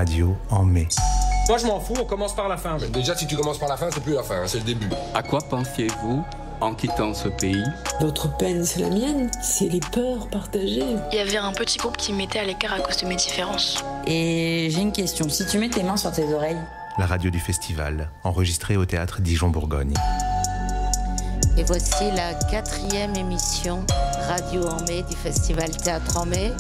radio en mai. Moi je m'en fous, on commence par la fin. Mais déjà si tu commences par la fin, c'est plus la fin, c'est le début. À quoi pensiez-vous en quittant ce pays? Votre peine, c'est la mienne, c'est les peurs partagées. Il y avait un petit groupe qui me mettait à l'écart à cause de mes différences. Et j'ai une question, si tu mets tes mains sur tes oreilles. La radio du festival, enregistrée au théâtre Dijon-Bourgogne. Et voici la 4e émission Radio en mai du festival Théâtre en mai,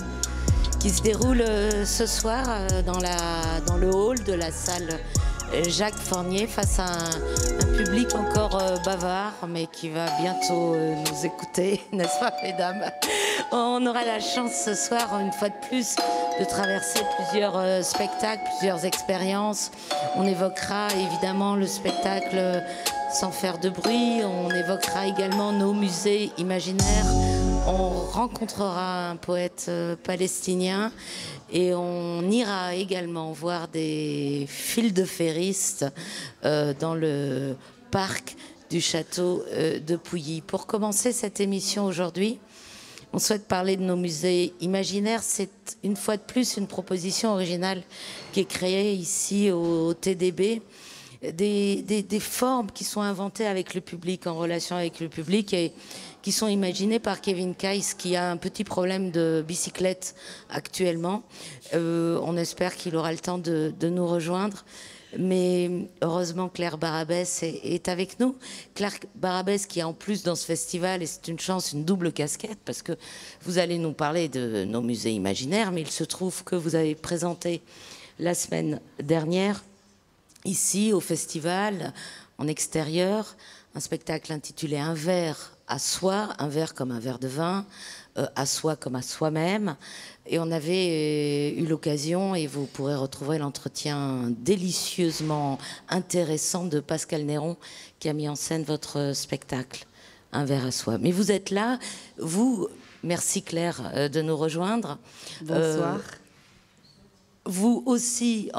qui se déroule ce soir dans le hall de la salle Jacques Fournier face à un public encore bavard, mais qui va bientôt nous écouter, n'est-ce pas, mesdames? On aura la chance ce soir, une fois de plus, de traverser plusieurs spectacles, plusieurs expériences. On évoquera évidemment le spectacle Sans faire de bruit, on évoquera également nos musées imaginaires. On rencontrera un poète palestinien et on ira également voir des files de ferristes dans le parc du château de Pouilly. Pour commencer cette émission aujourd'hui, on souhaite parler de nos musées imaginaires. C'est une fois de plus une proposition originale qui est créée ici au TDB. Des formes qui sont inventées avec le public, en relation avec le public, et qui sont imaginées par Kevin Kais, qui a un petit problème de bicyclette actuellement. On espère qu'il aura le temps de nous rejoindre. Mais heureusement, Claire Barabès est avec nous. Claire Barabès qui est en plus dans ce festival, et c'est une chance, une double casquette, parce que vous allez nous parler de nos musées imaginaires, mais il se trouve que vous avez présenté la semaine dernière ici, au festival, en extérieur, un spectacle intitulé Un verre à soi, un verre comme un verre de vin, à soi comme à soi-même. Et on avait eu l'occasion, et vous pourrez retrouver l'entretien délicieusement intéressant de Pascal Néron, qui a mis en scène votre spectacle, Un verre à soi. Mais vous êtes là, vous, merci Claire de nous rejoindre. Bonsoir. Vous aussi...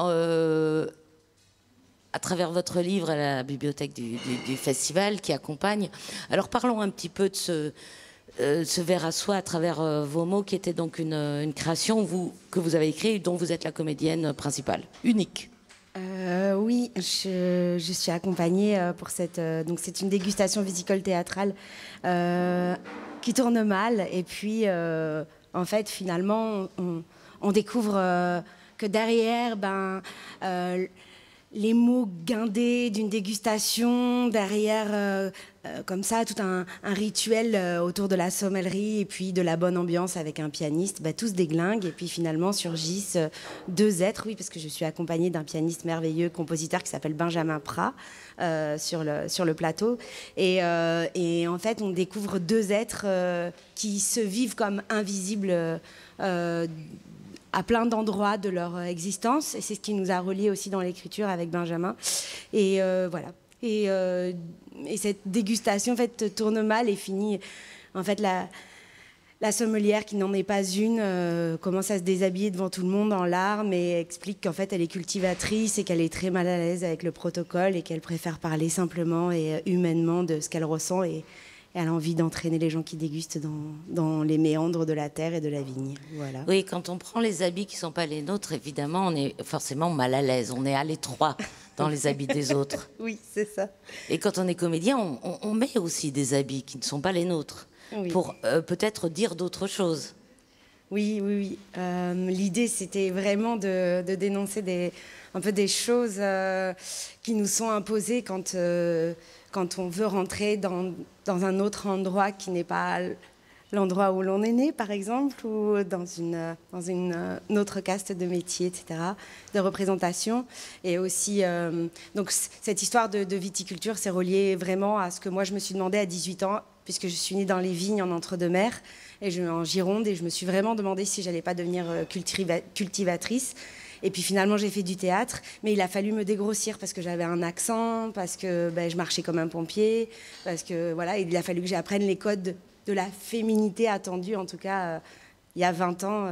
à travers votre livre à la bibliothèque du festival qui accompagne. Alors parlons un petit peu de ce verre à soi à travers vos mots, qui était donc une création que vous avez écrite, dont vous êtes la comédienne principale, unique. Oui, je suis accompagnée pour cette... donc c'est une dégustation viticole théâtrale qui tourne mal. Et puis, en fait, finalement, on découvre que derrière, les mots guindés d'une dégustation, derrière, comme ça, tout un rituel autour de la sommellerie et puis de la bonne ambiance avec un pianiste, tout se déglingue, et puis finalement surgissent deux êtres, oui, parce que je suis accompagnée d'un pianiste merveilleux, compositeur qui s'appelle Benjamin Prat, sur le plateau. Et en fait, on découvre deux êtres qui se vivent comme invisibles à plein d'endroits de leur existence, et c'est ce qui nous a reliés aussi dans l'écriture avec Benjamin. Et voilà. Et cette dégustation en fait tourne mal et finit. En fait, la sommelière, qui n'en est pas une, commence à se déshabiller devant tout le monde en larmes et explique qu'en fait elle est cultivatrice et qu'elle est très mal à l'aise avec le protocole et qu'elle préfère parler simplement et humainement de ce qu'elle ressent, et elle a envie d'entraîner les gens qui dégustent dans les méandres de la terre et de la vigne. Voilà. Oui, quand on prend les habits qui ne sont pas les nôtres, évidemment, on est forcément mal à l'aise. On est à l'étroit dans les habits des autres. Oui, c'est ça. Et quand on est comédien, on met aussi des habits qui ne sont pas les nôtres, oui, pour peut-être dire d'autres choses. Oui. L'idée, c'était vraiment de dénoncer un peu des choses qui nous sont imposées quand on veut rentrer dans un autre endroit qui n'est pas l'endroit où l'on est né, par exemple, ou dans une autre caste de métier, etc., de représentation. Et aussi, donc cette histoire de viticulture, c'est relié vraiment à ce que moi, je me suis demandé à 18 ans, puisque je suis née dans les vignes en entre-deux-mers, en Gironde, et je me suis vraiment demandé si j'allais pas devenir cultivatrice. Et puis finalement, j'ai fait du théâtre, mais il a fallu me dégrossir parce que j'avais un accent, parce que je marchais comme un pompier, parce que voilà, il a fallu que j'apprenne les codes de la féminité attendue, en tout cas il y a 20 ans,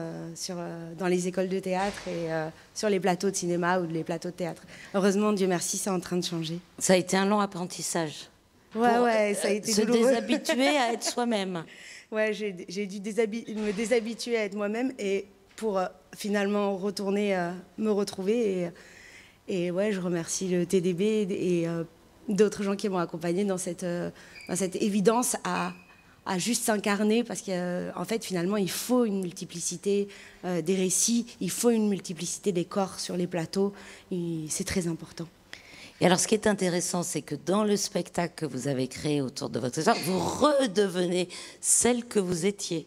dans les écoles de théâtre et sur les plateaux de cinéma ou les plateaux de théâtre. Heureusement, Dieu merci, c'est en train de changer. Ça a été un long apprentissage. Ouais, ça a été se douloureux. Déshabituer à être soi-même. Ouais, j'ai dû me déshabituer à être moi-même, et pour finalement retourner me retrouver. Et ouais, je remercie le TDB et d'autres gens qui m'ont accompagnée dans cette évidence à juste s'incarner, parce qu'en fait, finalement, il faut une multiplicité des récits, il faut une multiplicité des corps sur les plateaux, c'est très important. Et alors, ce qui est intéressant, c'est que dans le spectacle que vous avez créé autour de votre histoire, vous redevenez celle que vous étiez.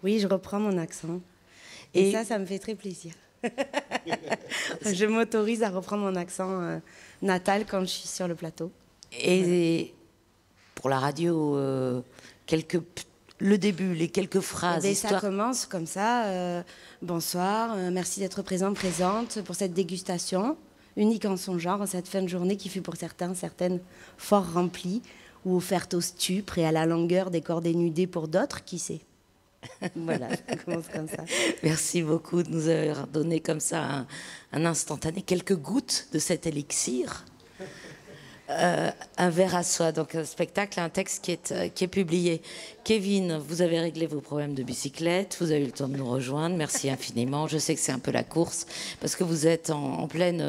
Oui, je reprends mon accent. Et ça me fait très plaisir. Je m'autorise à reprendre mon accent natal quand je suis sur le plateau. Et pour la radio, le début, les quelques phrases. Ça commence comme ça. Bonsoir, merci d'être présente pour cette dégustation, unique en son genre, en cette fin de journée qui fut pour certaines fort remplie, ou offerte au stupre et à la langueur des corps dénudés pour d'autres, qui sait. Voilà, ça commence comme ça. Merci beaucoup de nous avoir donné comme ça un instantané, quelques gouttes de cet élixir. Un verre à soi, donc un spectacle, un texte qui est publié. Kevin, vous avez réglé vos problèmes de bicyclette, vous avez eu le temps de nous rejoindre, merci infiniment. Je sais que c'est un peu la course, parce que vous êtes en pleine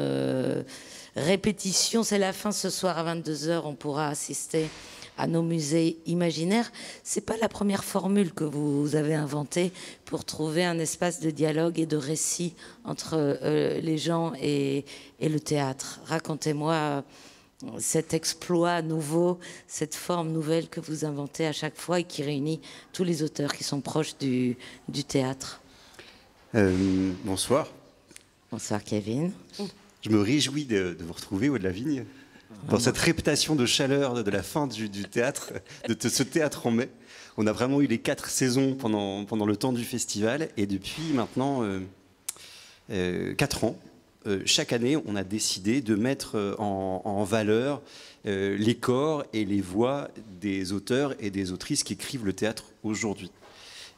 répétition. C'est la fin ce soir à 22h, on pourra assister à nos musées imaginaires. C'est pas la première formule que vous avez inventée pour trouver un espace de dialogue et de récit entre les gens et le théâtre. Racontez-moi cet exploit nouveau, cette forme nouvelle que vous inventez à chaque fois et qui réunit tous les auteurs qui sont proches du théâtre. Bonsoir. Bonsoir Kevin. Je me réjouis de vous retrouver, Aude Lavigne, dans cette réputation de chaleur de la fin du théâtre, de ce théâtre en mai. On a vraiment eu les 4 saisons pendant le temps du festival, et depuis maintenant 4 ans, chaque année, on a décidé de mettre en valeur les corps et les voix des auteurs et des autrices qui écrivent le théâtre aujourd'hui.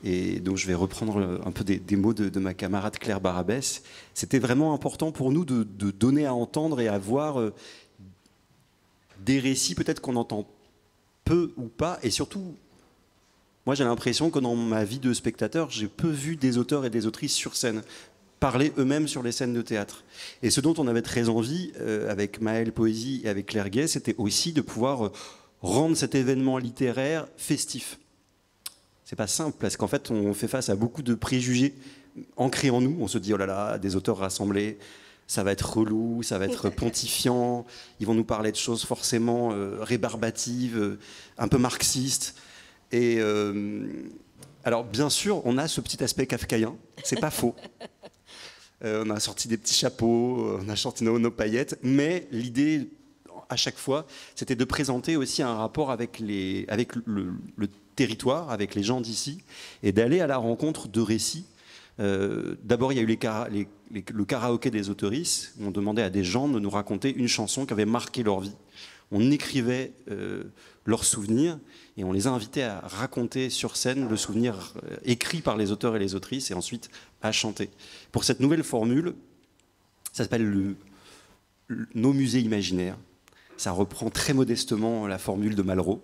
Et donc je vais reprendre un peu des mots de ma camarade Claire Barabès. C'était vraiment important pour nous de donner à entendre et à voir des récits peut-être qu'on entend peu ou pas. Et surtout, moi j'ai l'impression que dans ma vie de spectateur, j'ai peu vu des auteurs et des autrices sur scène parler eux-mêmes sur les scènes de théâtre. Et ce dont on avait très envie, avec Maëlle Poésie et avec Claire Gay, c'était aussi de pouvoir rendre cet événement littéraire festif. C'est pas simple, parce qu'en fait, on fait face à beaucoup de préjugés ancrés en nous. On se dit, oh là là, des auteurs rassemblés, ça va être relou, ça va être pontifiant, ils vont nous parler de choses forcément rébarbatives, un peu marxistes. Et alors, bien sûr, on a ce petit aspect kafkaïen, c'est pas faux. On a sorti des petits chapeaux, on a sorti nos paillettes, mais l'idée, à chaque fois, c'était de présenter aussi un rapport avec le territoire, avec les gens d'ici, et d'aller à la rencontre de récits. D'abord, il y a eu le karaoké des autoristes, où on demandait à des gens de nous raconter une chanson qui avait marqué leur vie. On écrivait leurs souvenirs et on les invitait à raconter sur scène le souvenir écrit par les auteurs et les autrices et ensuite à chanter. Pour cette nouvelle formule, ça s'appelle nos musées imaginaires. Ça reprend très modestement la formule de Malraux,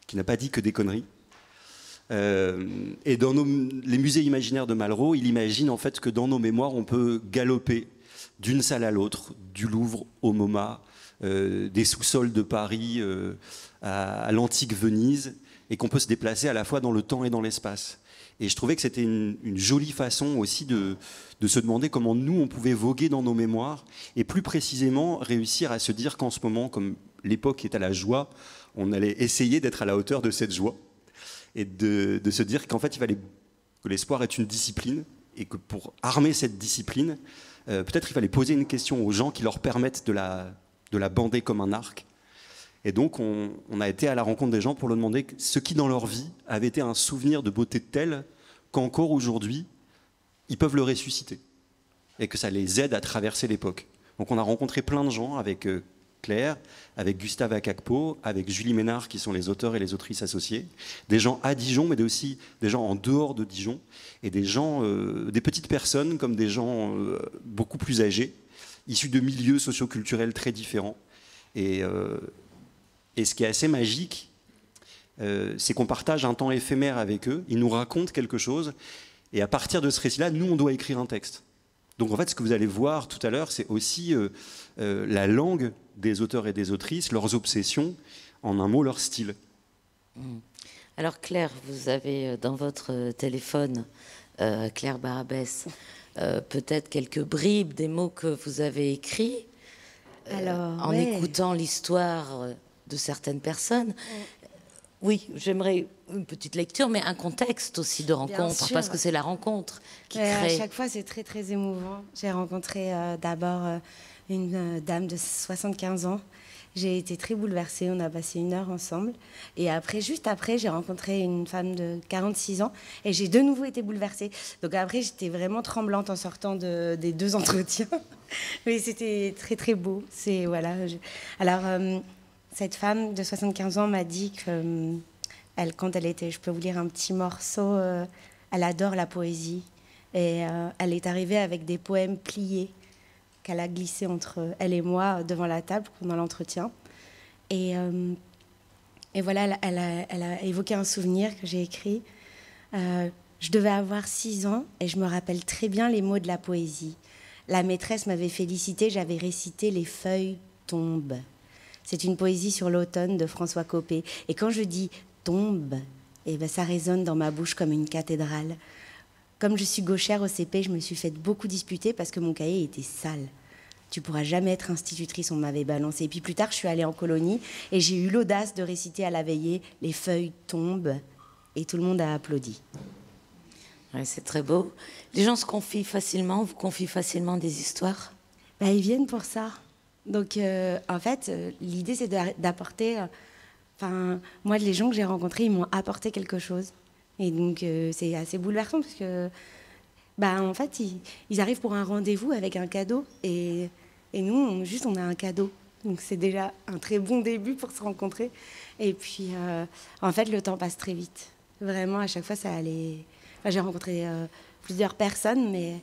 qui n'a pas dit que des conneries. Et dans les musées imaginaires de Malraux, il imagine en fait que dans nos mémoires, on peut galoper d'une salle à l'autre, du Louvre au MoMA, des sous-sols de Paris à l'antique Venise, et qu'on peut se déplacer à la fois dans le temps et dans l'espace. Et je trouvais que c'était une jolie façon aussi de se demander comment nous, on pouvait voguer dans nos mémoires, et plus précisément réussir à se dire qu'en ce moment, comme l'époque est à la joie, on allait essayer d'être à la hauteur de cette joie, et de se dire qu'en fait, il fallait que l'espoir est une discipline, et que pour armer cette discipline, peut-être il fallait poser une question aux gens qui leur permettent de la bander comme un arc. Et donc, on a été à la rencontre des gens pour leur demander ce qui, dans leur vie, avait été un souvenir de beauté tel qu'encore aujourd'hui, ils peuvent le ressusciter. Et que ça les aide à traverser l'époque. Donc, on a rencontré plein de gens avec Claire, avec Gustave Akakpo, avec Julie Ménard, qui sont les auteurs et les autrices associés. Des gens à Dijon, mais aussi des gens en dehors de Dijon. Et des gens, des petites personnes, comme des gens beaucoup plus âgés, issus de milieux socioculturels très différents. Et ce qui est assez magique, c'est qu'on partage un temps éphémère avec eux, ils nous racontent quelque chose, Et à partir de ce récit-là, nous, on doit écrire un texte. Donc en fait, ce que vous allez voir tout à l'heure, c'est aussi la langue des auteurs et des autrices, leurs obsessions, en un mot, leur style. Alors Claire, vous avez dans votre téléphone, Claire Barabès, peut-être quelques bribes des mots que vous avez écrits en écoutant l'histoire de certaines personnes. Oui, j'aimerais une petite lecture, mais un contexte aussi de rencontre, parce que c'est la rencontre qui crée... À chaque fois, c'est très, très émouvant. J'ai rencontré d'abord une dame de 75 ans. J'ai été très bouleversée, on a passé 1 heure ensemble. Et après, juste après, j'ai rencontré une femme de 46 ans et j'ai de nouveau été bouleversée. Donc après, j'étais vraiment tremblante en sortant des 2 entretiens. Mais c'était très, très beau. Alors... cette femme de 75 ans m'a dit que quand elle était, je peux vous lire un petit morceau, elle adore la poésie. Et elle est arrivée avec des poèmes pliés qu'elle a glissés entre elle et moi devant la table pendant l'entretien. Et voilà, elle a évoqué un souvenir que j'ai écrit. Je devais avoir 6 ans et je me rappelle très bien les mots de la poésie. La maîtresse m'avait félicité, j'avais récité « Les feuilles tombent ». C'est une poésie sur l'automne de François Copé. Et quand je dis « tombe », ça résonne dans ma bouche comme une cathédrale. Comme je suis gauchère au CP, je me suis fait beaucoup disputer parce que mon cahier était sale. Tu pourras jamais être institutrice, on m'avait balancé. Et puis plus tard, je suis allée en colonie et j'ai eu l'audace de réciter à la veillée « Les feuilles tombent » et tout le monde a applaudi. Ouais, c'est très beau. Les gens se confient facilement, vous confient facilement des histoires ? Ils viennent pour ça. Donc, en fait, l'idée, c'est d'apporter... moi, les gens que j'ai rencontrés, ils m'ont apporté quelque chose. Et donc, c'est assez bouleversant parce que, en fait, ils arrivent pour un rendez-vous avec un cadeau. Et nous, on a un cadeau. Donc, c'est déjà un très bon début pour se rencontrer. Et puis, en fait, le temps passe très vite. Vraiment, à chaque fois, ça allait... j'ai rencontré plusieurs personnes, mais...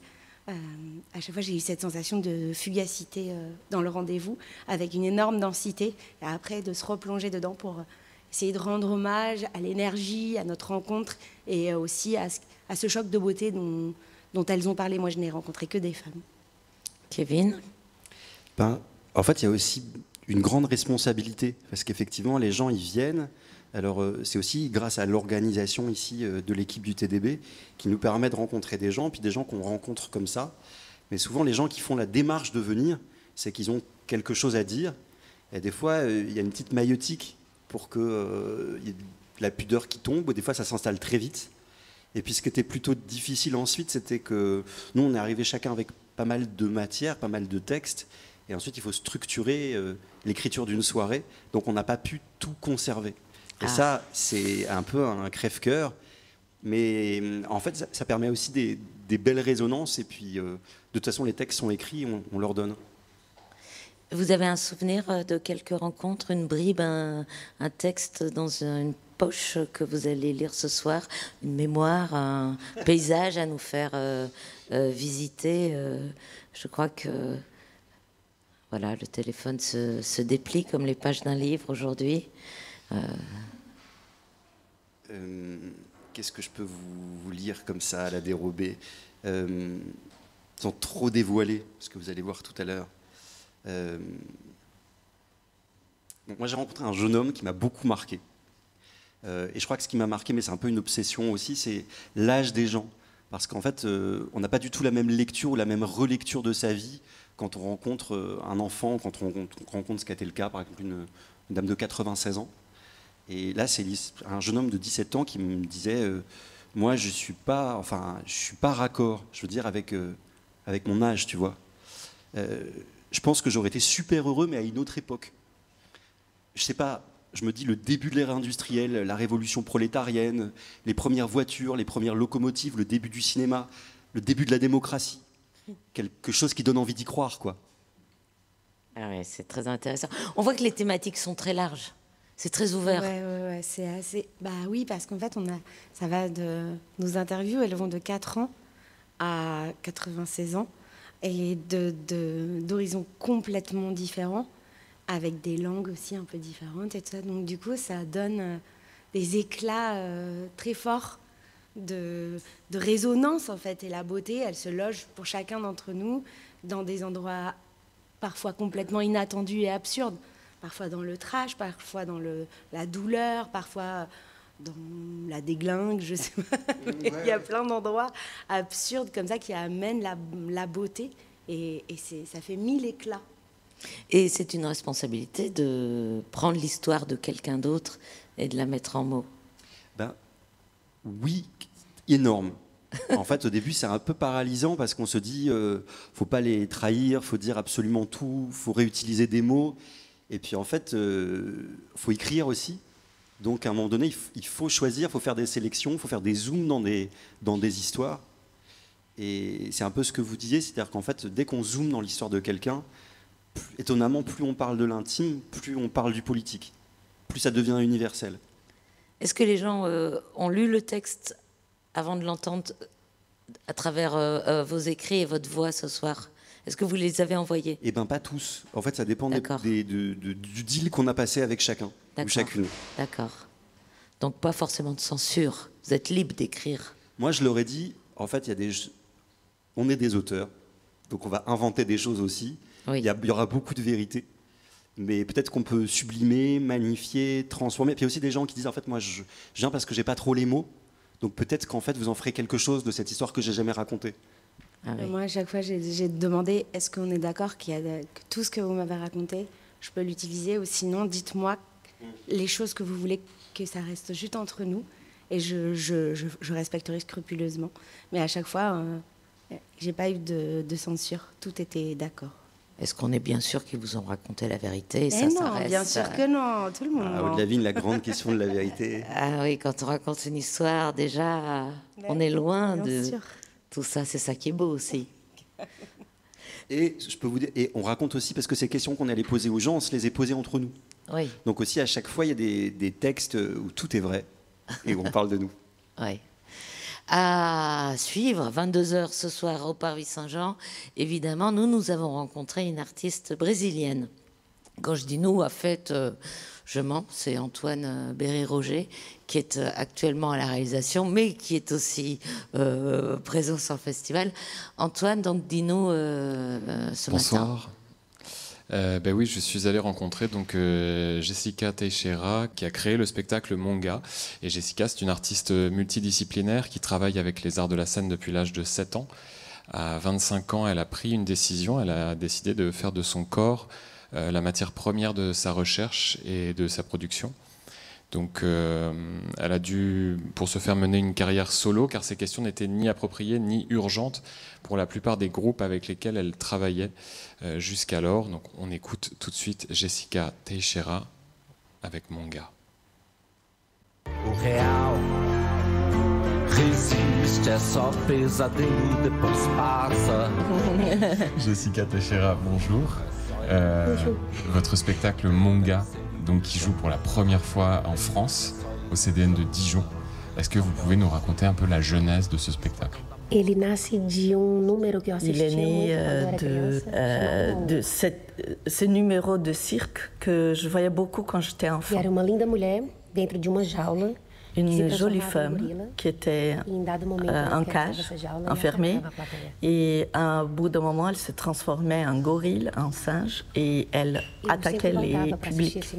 à chaque fois, j'ai eu cette sensation de fugacité dans le rendez-vous, avec une énorme densité, et après de se replonger dedans pour essayer de rendre hommage à l'énergie, à notre rencontre, et aussi à ce choc de beauté dont elles ont parlé. Moi, je n'ai rencontré que des femmes. Kevin ? En fait, il y a aussi une grande responsabilité, parce qu'effectivement, les gens, ils viennent... Alors, c'est aussi grâce à l'organisation ici de l'équipe du TDB qui nous permet de rencontrer des gens, puis des gens qu'on rencontre comme ça. Mais souvent, les gens qui font la démarche de venir, c'est qu'ils ont quelque chose à dire. Et des fois, il y a une petite maïeutique pour qu'il y ait de la pudeur qui tombe, ou des fois, ça s'installe très vite. Et puis, ce qui était plutôt difficile ensuite, c'était que nous, on est arrivés chacun avec pas mal de matière, pas mal de textes. Et ensuite, il faut structurer l'écriture d'une soirée. Donc, on n'a pas pu tout conserver. Et ça, c'est un peu un crève-cœur. Mais en fait, ça permet aussi des belles résonances. Et puis, de toute façon, les textes sont écrits, on leur donne. Vous avez un souvenir de quelques rencontres, une bribe, un texte dans une poche que vous allez lire ce soir, une mémoire, un paysage à nous faire visiter. Je crois que voilà, le téléphone se déplie comme les pages d'un livre aujourd'hui. Qu'est-ce que je peux vous lire comme ça à la dérobée, sans trop dévoiler ce que vous allez voir tout à l'heure. Moi, j'ai rencontré un jeune homme qui m'a beaucoup marqué. Et je crois que ce qui m'a marqué, mais c'est un peu une obsession aussi, c'est l'âge des gens. Parce qu'en fait, on n'a pas du tout la même lecture ou la même relecture de sa vie quand on rencontre un enfant, quand on rencontre ce qui a été le cas, par exemple, une dame de 96 ans. Et là, c'est un jeune homme de 17 ans qui me disait moi, je suis pas raccord, je veux dire, avec mon âge, tu vois. Je pense que j'aurais été super heureux, mais à une autre époque. Je sais pas, je me dis le début de l'ère industrielle, la révolution prolétarienne, les premières voitures, les premières locomotives, le début du cinéma, le début de la démocratie. Quelque chose qui donne envie d'y croire, quoi. Ah ouais, c'est très intéressant. On voit que les thématiques sont très larges. C'est très ouvert. Ouais, c'est assez... oui, parce qu'en fait, ça va de... Nos interviews, elles vont de 4 ans à 96 ans, et d'horizons complètement différents, avec des langues aussi un peu différentes et tout ça. Donc du coup, ça donne des éclats très forts de résonance, en fait. Et la beauté, elle se loge pour chacun d'entre nous dans des endroits parfois complètement inattendus et absurdes. Parfois dans le trash, parfois dans la douleur, parfois dans la déglingue, je sais pas. Ouais. Il y a plein d'endroits absurdes comme ça qui amènent la beauté. Et ça fait 1000 éclats. Et c'est une responsabilité de prendre l'histoire de quelqu'un d'autre et de la mettre en mots. Ben, oui, énorme. En fait, au début, c'est un peu paralysant parce qu'on se dit, faut pas les trahir, faut dire absolument tout, faut réutiliser des mots. Et puis, en fait, faut écrire aussi. Donc, à un moment donné, il faut choisir, il faut faire des sélections, il faut faire des zooms dans des histoires. Et c'est un peu ce que vous disiez, c'est-à-dire qu'en fait, dès qu'on zoome dans l'histoire de quelqu'un, étonnamment, plus on parle de l'intime, plus on parle du politique, plus ça devient universel. Est-ce que les gens ont lu le texte avant de l'entendre à travers vos écrits et votre voix ce soir? Est-ce que vous les avez envoyés? Eh bien, pas tous. En fait, ça dépend du deal qu'on a passé avec chacun ou chacune. D'accord. Donc, pas forcément de censure. Vous êtes libre d'écrire. Moi, je leur ai dit, en fait, on est des auteurs, donc on va inventer des choses aussi. Oui. Il y aura beaucoup de vérité, mais peut-être qu'on peut sublimer, magnifier, transformer. Puis il y a aussi des gens qui disent, en fait, moi, je viens parce que j'ai pas trop les mots, donc peut-être qu'en fait, vous en ferez quelque chose de cette histoire que j'ai jamais racontée. Ah oui. Moi, à chaque fois, j'ai demandé, est-ce qu'on est d'accord que tout ce que vous m'avez raconté, je peux l'utiliser, ou sinon, dites-moi les choses que vous voulez que ça reste juste entre nous, et je respecterai scrupuleusement. Mais à chaque fois, j'ai pas eu de censure, tout était d'accord. Est-ce qu'on est bien sûr qu'ils vous ont raconté la vérité? Et ça, non, ça reste, bien sûr que non, tout le monde. Aude Lavigne, la grande question de la vérité. Ah oui, quand on raconte une histoire, déjà, on est loin de tout ça. C'est ça qui est beau aussi. Et je peux vous dire, et on raconte aussi, parce que ces questions qu'on allait poser aux gens, on se les est posées entre nous. Oui. Donc aussi, à chaque fois, il y a des textes où tout est vrai et où on parle de nous. Oui. À suivre, 22h ce soir au Parvis Saint-Jean. Évidemment, nous avons rencontré une artiste brésilienne. Quand je dis nous, en fait, je mens, c'est Antoine Berry-Roger, qui est actuellement à la réalisation, mais qui est aussi présent sur le festival. Antoine, donc dis-nous ce Bonsoir. matin. Ben oui, je suis allé rencontrer donc Jessica Teixeira qui a créé le spectacle Monga. Et Jessica, c'est une artiste multidisciplinaire qui travaille avec les arts de la scène depuis l'âge de 7 ans. À 25 ans, elle a pris une décision. Elle a décidé de faire de son corps la matière première de sa recherche et de sa production. Donc elle a dû, pour se faire mener une carrière solo, car ces questions n'étaient ni appropriées ni urgentes pour la plupart des groupes avec lesquels elle travaillait jusqu'alors. Donc on écoute tout de suite Jessica Teixeira avec Monga. O real resiste, é só pesadelo, depois passa. Jessica Teixeira, bonjour. Votre spectacle Monga, donc qui joue pour la première fois en France, au CDN de Dijon. Est-ce que vous pouvez nous raconter un peu la genèse de ce spectacle? Il est né de ce numéro de cirque que je voyais beaucoup quand j'étais enfant. Une jolie femme qui était en cage, enfermée, et à bout d'un moment, elle se transformait en gorille, en singe, et elle attaquait les publics.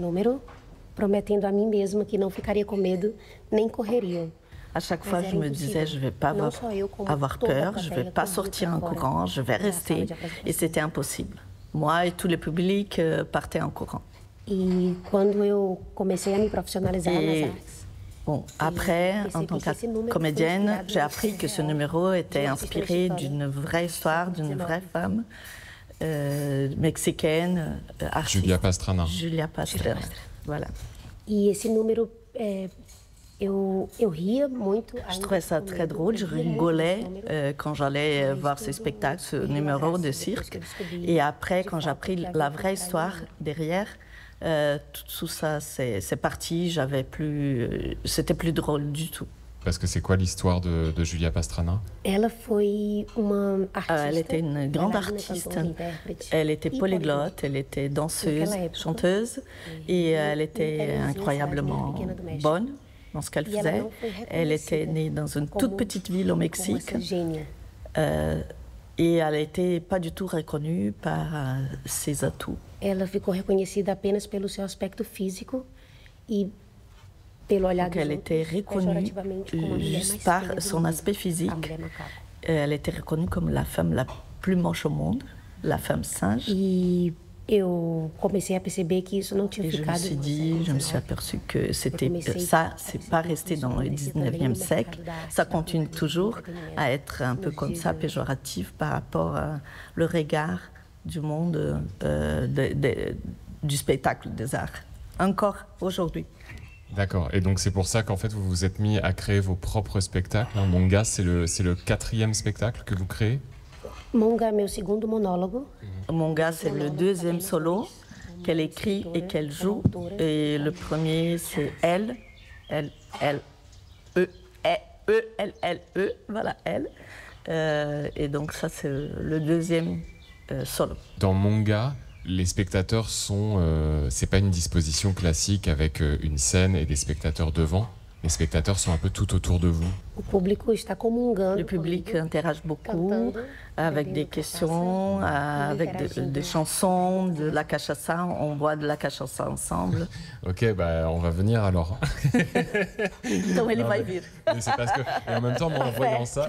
À chaque fois, je me disais, je ne vais pas avoir peur, je ne vais pas sortir en courant, je vais rester, et c'était impossible. Moi et tous les publics partaient en courant. Et quando eu comecei a me profissionalizar nas artes. Bon, après, en tant que comédienne, j'ai appris que ce numéro était inspiré d'une vraie histoire, d'une vraie femme mexicaine, artiste. Julia Pastrana. Julia Pastrana, voilà. E esse número, eu ria muito. Je trouvais ça très drôle, je rigolais quand j'allais voir ce spectacle, ce numéro de cirque. Et après, quand j'ai appris la vraie histoire derrière, tout ça, c'est parti. C'était plus drôle du tout. Parce que c'est quoi l'histoire de Julia Pastrana? Elle était une grande artiste. Elle était polyglotte, elle était danseuse, chanteuse, et elle était incroyablement bonne. dans ce qu'elle faisait. Elle était née dans une toute petite ville au Mexique. Et elle n'était pas du tout reconnue par ses atouts. Ela ficou reconhecida apenas pelo seu aspecto físico e pelo olhar dos outros. Elle était reconnue juste par son aspect physique. Elle était reconnue comme la femme la plus moche au monde, la femme singe. E eu comecei a perceber que isso não tinha ficado. Je me suis aperçue que ça, c'est pas resté dans le 19e siècle. Ça continue toujours à être un peu comme ça, péjoratif par rapport au regard du monde du spectacle des arts. Encore aujourd'hui. D'accord. Et donc c'est pour ça qu'en fait vous vous êtes mis à créer vos propres spectacles. Monga, c'est le 4e spectacle que vous créez. Monga é meu segundo monólogo. Monga, c'est le 2e solo qu'elle écrit et qu'elle joue. Et le premier, c'est elle, voilà, elle. Et donc ça, c'est le 2e solo. Dans Monga, les spectateurs sont... c'est pas une disposition classique avec une scène et des spectateurs devant. Les spectateurs sont un peu tout autour de vous. Le public interagit beaucoup avec des questions, avec des chansons, de la cachaça. On boit de la cachaça ensemble. Ok, bah on va venir alors. Donc il va y venir. C'est parce que, et en même temps, moi, en voyant ça,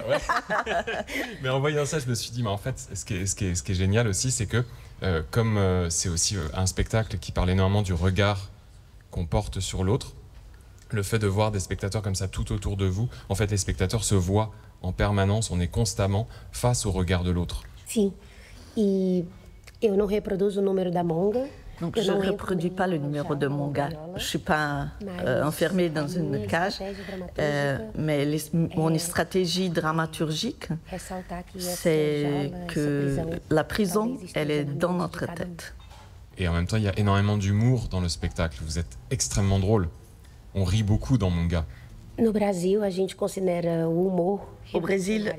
mais en voyant ça, je me suis dit, mais en fait, ce qui est génial aussi, c'est que comme c'est aussi un spectacle qui parle énormément du regard qu'on porte sur l'autre. Le fait de voir des spectateurs comme ça tout autour de vous, en fait, les spectateurs se voient en permanence, on est constamment face au regard de l'autre. Sim. E eu não reproduzo o número da Monga. Donc je ne reproduis pas le numéro de Monga. Je ne suis pas enfermée dans une cage, mais mon stratégie dramaturgique, c'est que la prison, elle est dans notre tête. Et en même temps, il y a énormément d'humour dans le spectacle. Vous êtes extrêmement drôle. On rit beaucoup dans Monga. No Brasil, a gente considera o humor. Au Brésil,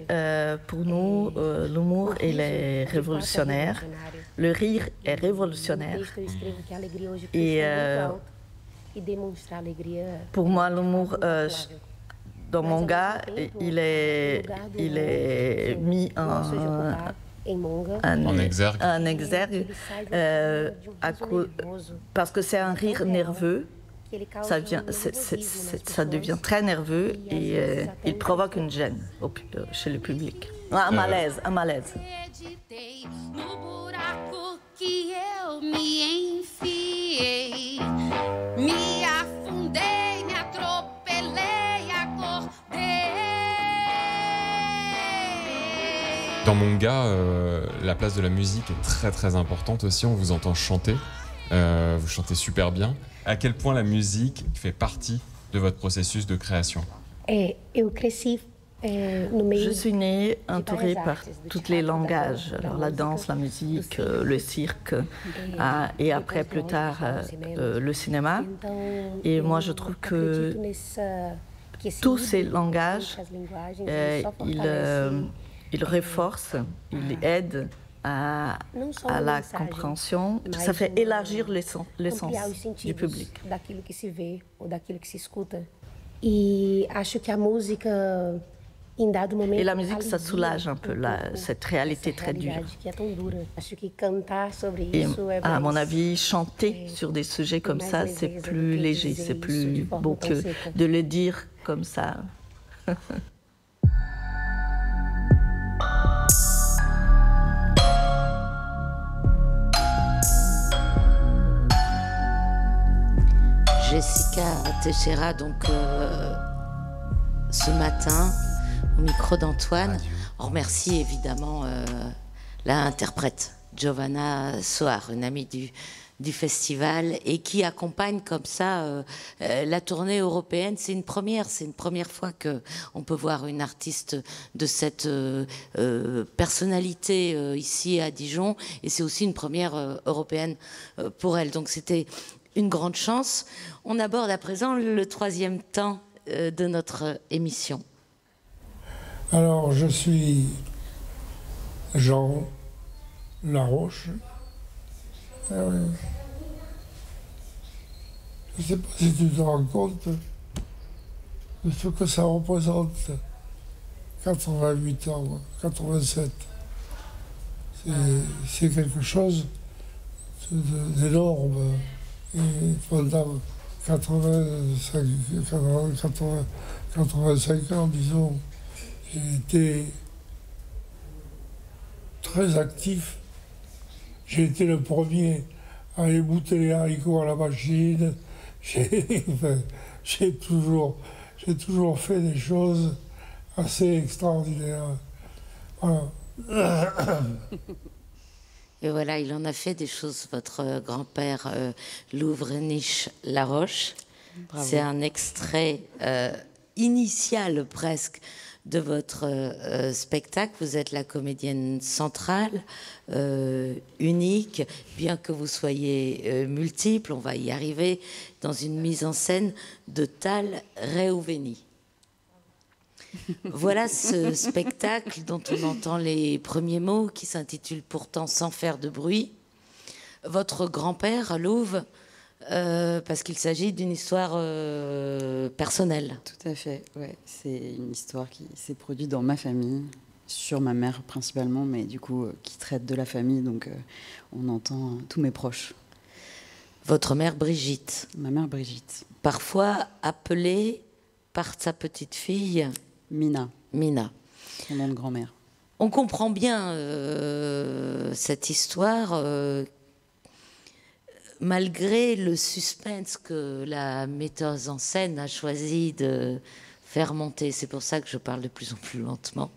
pour nous, l'humour il est révolutionnaire. Le rire est révolutionnaire. Et pour moi, l'humour dans Monga, il est mis en exergue parce que c'est un rire nerveux. Ça devient très nerveux et il provoque une gêne chez le public. Un malaise. Dans Monga, la place de la musique est très très importante aussi. On vous entend chanter. Vous chantez super bien. À quel point la musique fait partie de votre processus de création? Je suis née entourée par tous les langages, alors la danse, la musique, le cirque, et après plus tard le cinéma. Et moi je trouve que tous ces langages, ils renforcent, ils aident à la compréhension, ça fait élargir le sens du public. Et la musique, ça soulage un peu cette réalité très dure. Et à mon avis, chanter sur des sujets comme ça, c'est plus léger, c'est plus beau que de le dire comme ça. Jessica Teixeira, donc ce matin, au micro d'Antoine, on remercie évidemment l'interprète Giovanna Soar, une amie du festival et qui accompagne comme ça la tournée européenne. C'est une première fois qu'on peut voir une artiste de cette personnalité ici à Dijon, et c'est aussi une première européenne pour elle. Donc c'était une grande chance. On aborde à présent le 3e temps de notre émission. Alors, je suis Jean Laroche. Je ne sais pas si tu te rends compte, de ce que ça représente, 88 ans, 87. C'est quelque chose d'énorme. Et pendant 85 ans, disons, j'ai été très actif. J'ai été le premier à aller bouter les haricots à la machine. J'ai toujours fait des choses assez extraordinaires. Voilà. Et voilà, il en a fait des choses, votre grand-père Louvre-Niche-Laroche. C'est un extrait initial presque de votre spectacle. Vous êtes la comédienne centrale, unique, bien que vous soyez multiple, on va y arriver, dans une mise en scène de Tal Réouveni. Voilà ce spectacle dont on entend les premiers mots, qui s'intitule pourtant Sans faire de bruit. Votre grand-père à Louvre, parce qu'il s'agit d'une histoire personnelle. Tout à fait, ouais. C'est une histoire qui s'est produite dans ma famille, sur ma mère principalement, mais du coup qui traite de la famille, donc on entend tous mes proches. Votre mère Brigitte. Ma mère Brigitte. Parfois appelée par sa petite fille Mina. Mina. Son nom de grand-mère. On comprend bien cette histoire, malgré le suspense que la metteuse en scène a choisi de faire monter. C'est pour ça que je parle de plus en plus lentement.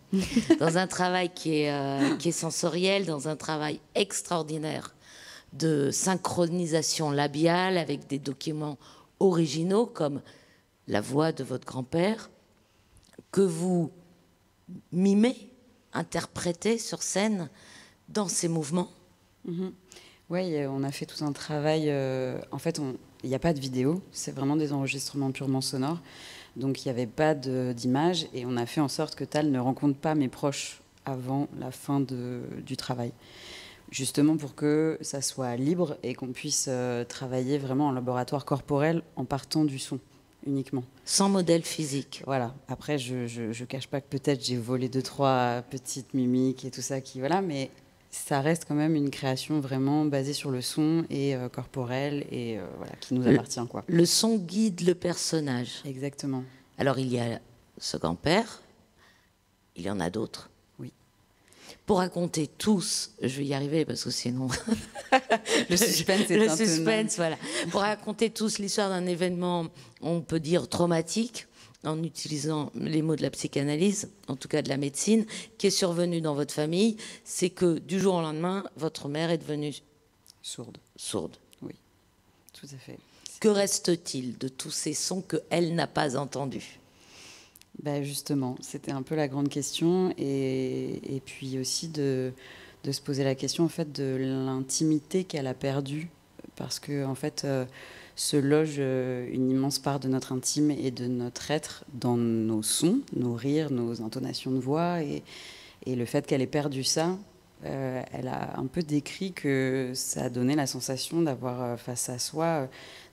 Dans un travail qui est sensoriel, dans un travail extraordinaire de synchronisation labiale avec des documents originaux comme la voix de votre grand-père, que vous mimez, interprétez sur scène dans ces mouvements. Oui, on a fait tout un travail. En fait, il n'y a pas de vidéo, c'est vraiment des enregistrements purement sonores. Donc, il n'y avait pas d'image et on a fait en sorte que Tal ne rencontre pas mes proches avant la fin du travail. Justement pour que ça soit libre et qu'on puisse travailler vraiment en laboratoire corporel en partant du son uniquement. Sans modèle physique. Voilà. Après, je cache pas que peut-être j'ai volé 2-3 petites mimiques et tout ça mais ça reste quand même une création vraiment basée sur le son et corporel et voilà, qui nous appartient, quoi. Le son guide le personnage. Exactement. Alors il y a ce grand-père, il y en a d'autres. Oui. Pour raconter tous, je vais y arriver parce que sinon le suspense est le intenable. suspense, voilà. Pour raconter tous l'histoire d'un événement, on peut dire traumatique, en utilisant les mots de la psychanalyse, en tout cas de la médecine, qui est survenu dans votre famille, c'est que du jour au lendemain, votre mère est devenue sourde. Oui, tout à fait. Que reste-t-il de tous ces sons qu'elle n'a pas entendus ? Ben justement, c'était un peu la grande question, et puis aussi de se poser la question en fait de l'intimité qu'elle a perdue, parce que en fait se loge une immense part de notre intime et de notre être dans nos sons, nos rires, nos intonations de voix, et le fait qu'elle ait perdu ça, elle a un peu décrit que ça a donné la sensation d'avoir face à soi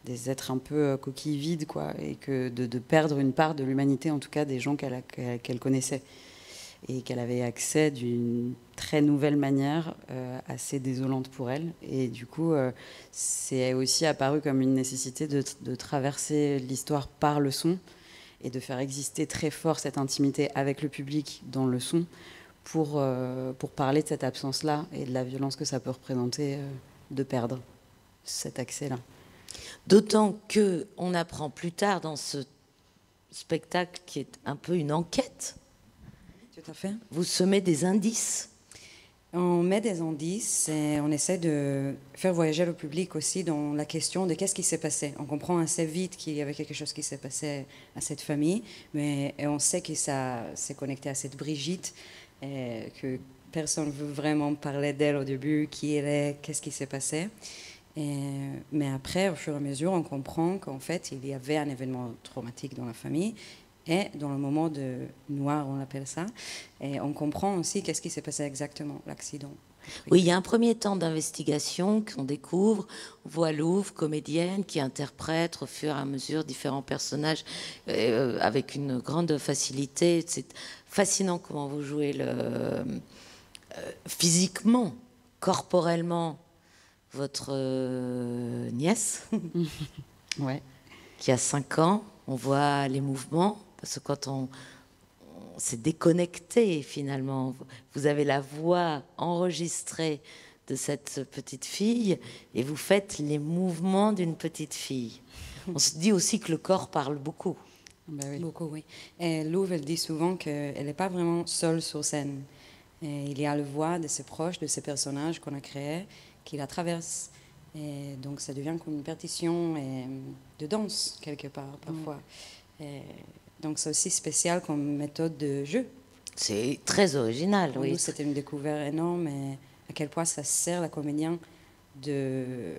des êtres un peu coquilles vides, quoi, et que de perdre une part de l'humanité, en tout cas des gens qu'elle connaissait, et qu'elle avait accès d'une très nouvelle manière, assez désolante pour elle. Et du coup, c'est aussi apparu comme une nécessité de traverser l'histoire par le son et de faire exister très fort cette intimité avec le public dans le son pour parler de cette absence-là et de la violence que ça peut représenter de perdre cet accès-là. D'autant qu'on apprend plus tard dans ce spectacle qui est un peu une enquête. Tout à fait. Vous semez des indices. On met des indices et on essaie de faire voyager le public aussi dans la question de qu'est-ce qui s'est passé. On comprend assez vite qu'il y avait quelque chose qui s'est passé à cette famille, mais on sait que ça s'est connecté à cette Brigitte, et que personne ne veut vraiment parler d'elle au début, qui elle est, qu'est-ce qui s'est passé. Mais après, au fur et à mesure, on comprend qu'en fait, il y avait un événement traumatique dans la famille. Et dans le moment de noir, on appelle ça, et on comprend aussi qu'est-ce qui s'est passé exactement, l'accident. Oui, il y a un premier temps d'investigation qu'on découvre. On voit Louve, comédienne, qui interprète au fur et à mesure différents personnages avec une grande facilité. C'est fascinant comment vous jouez physiquement, corporellement, votre nièce, qui a 5 ans. On voit les mouvements, parce que quand on s'est déconnecté, finalement, vous avez la voix enregistrée de cette petite fille et vous faites les mouvements d'une petite fille. On se dit aussi que le corps parle beaucoup. Ben oui. Beaucoup, oui. Et Louve, elle dit souvent qu'elle n'est pas vraiment seule sur scène. Et il y a la voix de ses proches, de ses personnages qu'on a créés, qui la traversent. Et donc ça devient comme une partition de danse, quelque part, parfois. Et donc c'est aussi spécial comme méthode de jeu. C'est très original, Pour oui. nous, c'était une découverte énorme, et à quel point ça sert la comédien de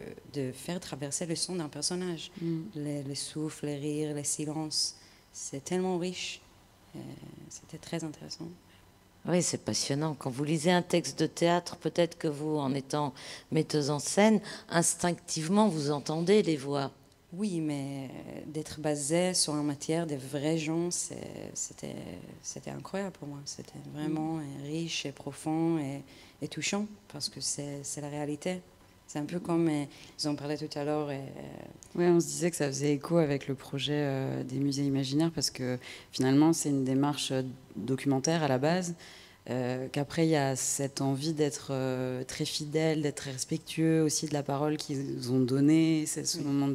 faire traverser le son d'un personnage. Les souffles, les rires, les silences. C'est tellement riche. C'était très intéressant. Oui, c'est passionnant. Quand vous lisez un texte de théâtre, peut-être que vous, en étant metteuse en scène, instinctivement, vous entendez les voix. Oui, mais d'être basé sur une matière des vrais gens, c'était incroyable pour moi. C'était vraiment riche et profond et touchant, parce que c'est la réalité. C'est un peu comme, ils en parlaient tout à l'heure. Oui, on se disait que ça faisait écho avec le projet des musées imaginaires, parce que finalement, c'est une démarche documentaire à la base, qu'après, il y a cette envie d'être très fidèle, d'être respectueux aussi de la parole qu'ils ont donnée, c'est ce moment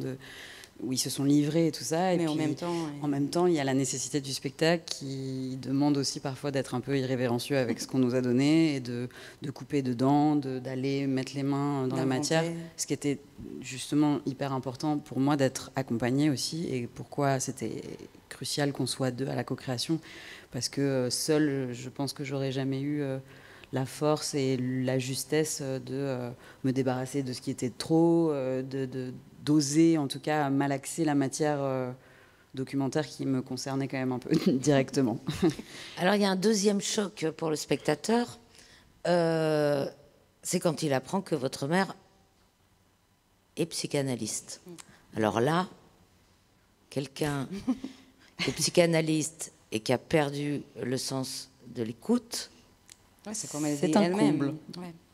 où ils se sont livrés et tout ça. Et mais puis, en même temps, il y a la nécessité du spectacle qui demande aussi parfois d'être un peu irrévérencieux avec ce qu'on nous a donné et de couper dedans, d'aller mettre les mains dans la matière. Ce qui était justement hyper important pour moi d'être accompagnée aussi, et pourquoi c'était crucial qu'on soit deux à la co-création, parce que seule, je pense que j'aurais jamais eu la force et la justesse de me débarrasser de ce qui était trop, d'oser en tout cas malaxer la matière documentaire qui me concernait quand même un peu directement. Alors il y a un deuxième choc pour le spectateur, c'est quand il apprend que votre mère est psychanalyste. Alors là, quelqu'un qui est psychanalyste et qui a perdu le sens de l'écoute, c'est comme elle dit c'est un elle-même. comble.